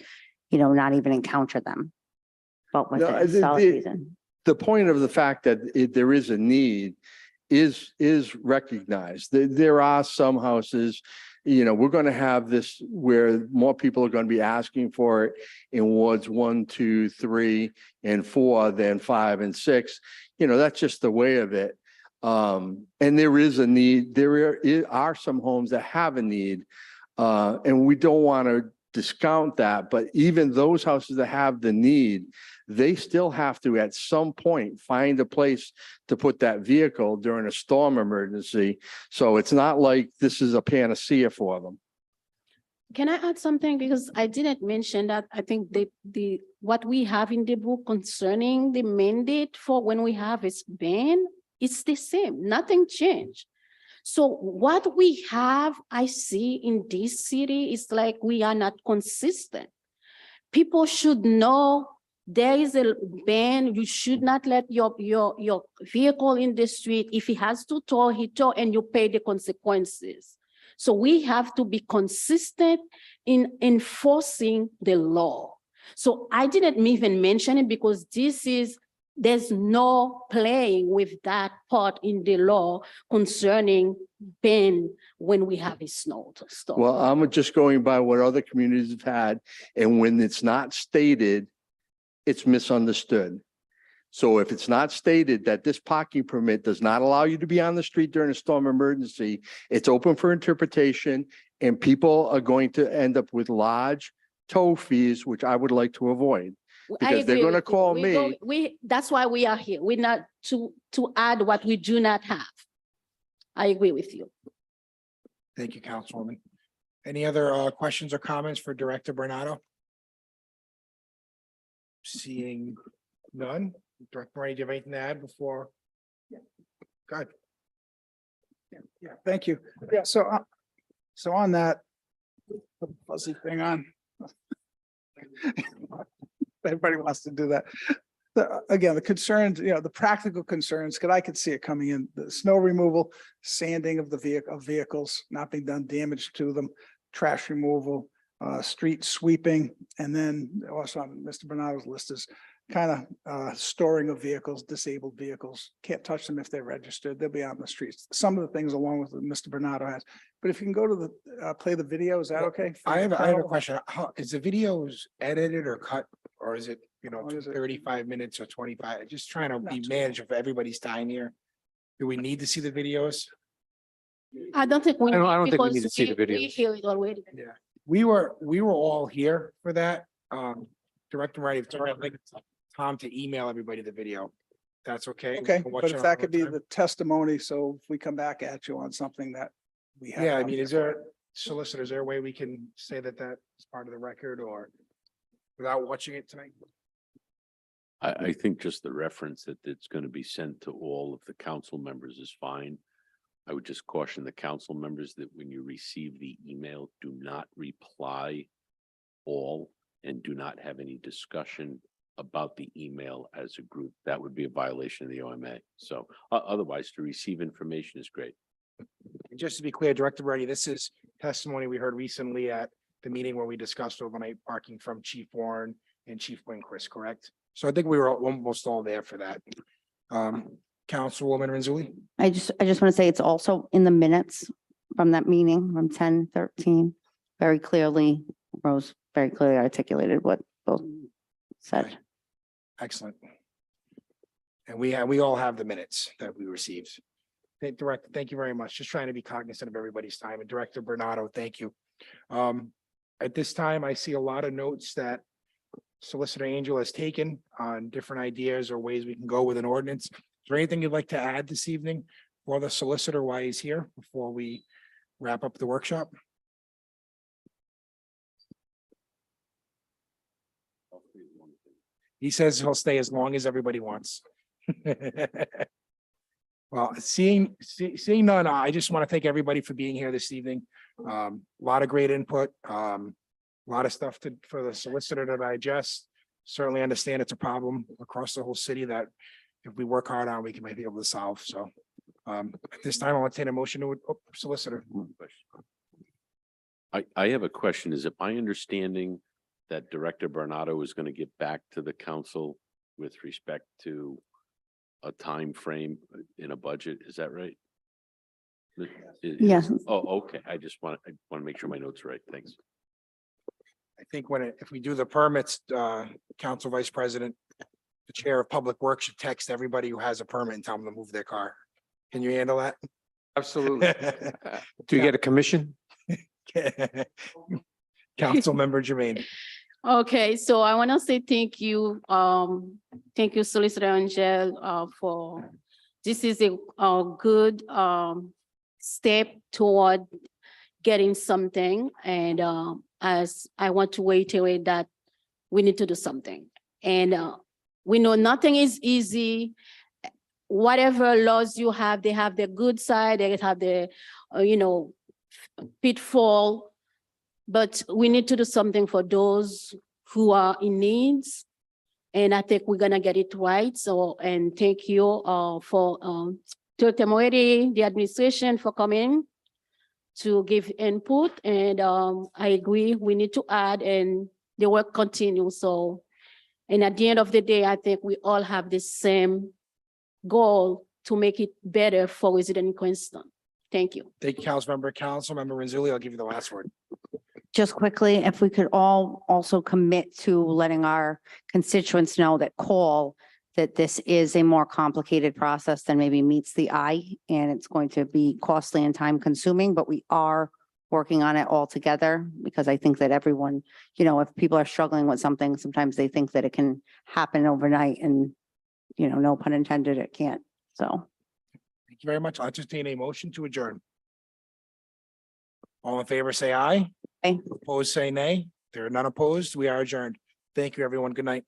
not even encounter them. But with No, the solid reason. The point of the fact that there is a need is recognized. There are some houses, we're going to have this where more people are going to be asking for it in wards 1, 2, 3, and 4 than 5 and 6. That's just the way of it. And there is a need. There are some homes that have a need, and we don't want to discount that. But even those houses that have the need, they still have to at some point find a place to put that vehicle during a storm emergency. So it's not like this is a panacea for them. Can I add something? Because I didn't mention that. I think what we have in the book concerning the mandate for when we have a ban, it's the same, nothing changed. So what we have, I see in this city is like we are not consistent. People should know there is a ban. You should not let your vehicle in the street. If he has to tow, he tow, and you pay the consequences. So we have to be consistent in enforcing the law. So I didn't even mention it because there's no playing with that part in the law concerning ban when we have a storm. Well, I'm just going by what other communities have had, and when it's not stated, it's misunderstood. So if it's not stated that this parking permit does not allow you to be on the street during a storm emergency, it's open for interpretation, and people are going to end up with large tow fees, which I would like to avoid. Because they're going to call me. That's why we are here. We're not to add what we do not have. I agree with you. Thank you, Councilwoman. Any other questions or comments for Director Bernardo? Seeing none. Director Moretti, do you have anything to add before? Go ahead. Yeah, thank you. Yeah, so on that, put the fuzzy thing on. Everybody wants to do that. Again, the concerns, the practical concerns, because I could see it coming in, the snow removal, sanding of the vehicles, not being done damage to them, trash removal, street sweeping, and then also on Mr. Bernardo's list is kind of storing of vehicles, disabled vehicles. Can't touch them if they're registered. They'll be out in the streets. Some of the things along with what Mr. Bernardo has. But if you can go to the play the video, is that okay? I have a question. How is the videos edited or cut, or is it What is it? 35 minutes or 25, just trying to be managed of everybody's time here. Do we need to see the videos? I don't think we. I don't think we need to because see the we videos. hear it already. Yeah. We were all here for that. Director Moretti, sorry, I'd like Tom to email everybody the video. That's okay? Okay, We'll watch but it if on that our could be time. the testimony, so if we come back at you on something that we have. Yeah, I mean, is there, solicitor, is there a way we can say that that is part of the record or without watching it tonight? I think just the reference that it's going to be sent to all of the council members is fine. I would just caution the council members that when you receive the email, do not reply all and do not have any discussion about the email as a group. That would be a violation of the OMA. So otherwise, to receive information is great. And just to be clear, Director Moretti, this is testimony we heard recently at the meeting where we discussed overnight parking from Chief Warren and Chief Winquist, correct? So I think we were almost all there for that. Councilwoman Renzulli? I just want to say it's also in the minutes from that meeting from 10:13. Very clearly, Rose very clearly articulated what both said. Excellent. And we all have the minutes that we received. Director, thank you very much. Just trying to be cognizant of everybody's time. And Director Bernardo, thank you. At this time, I see a lot of notes that Solicitor Angel has taken on different ideas or ways we can go with an ordinance. Is there anything you'd like to add this evening for the solicitor while he's here before we wrap up the workshop? He says he'll stay as long as everybody wants. Well, seeing none, I just want to thank everybody for being here this evening. A lot of great input, a lot of stuff for the solicitor to digest. Certainly understand it's a problem across the whole city that if we work hard on, we can maybe be able to solve. So at this time, I'll entertain a motion to solicitor. I have a question. Is it my understanding that Director Bernardo is going to get back to the council with respect to a time frame in a budget? Is that right? Yes. Oh, okay. I want to make sure my notes are right. Thanks. I think if we do the permits, Council Vice President, the Chair of Public Works should text everybody who has a permit and tell them to move their car. Can you handle that? Absolutely. Do you get a commission? Councilmember Jermaine. Okay, so I want to say thank you, Solicitor Angel, for, this is a good step toward getting something. And as I want to reiterate that we need to do something. And we know nothing is easy. Whatever laws you have, they have their good side, they have the, pitfall. But we need to do something for those who are in needs. And I think we're gonna get it right. So, and thank you for Director Moretti, the administration for coming to give input. And I agree, we need to add and the work continues. So, and at the end of the day, I think we all have the same goal to make it better for resident in Queenston. Thank you. Thank you, Councilmember Renzulli, I'll give you the last word. Just quickly, if we could all also commit to letting our constituents know that this is a more complicated process than maybe meets the eye, and it's going to be costly and time consuming, but we are working on it all together because I think that everyone, if people are struggling with something, sometimes they think that it can happen overnight and, no pun intended, it can't. So. Thank you very much. I'll entertain a motion to adjourn. All in favor, say aye. Aye. Opposed, say nay. There are none opposed. We are adjourned. Thank you, everyone. Good night.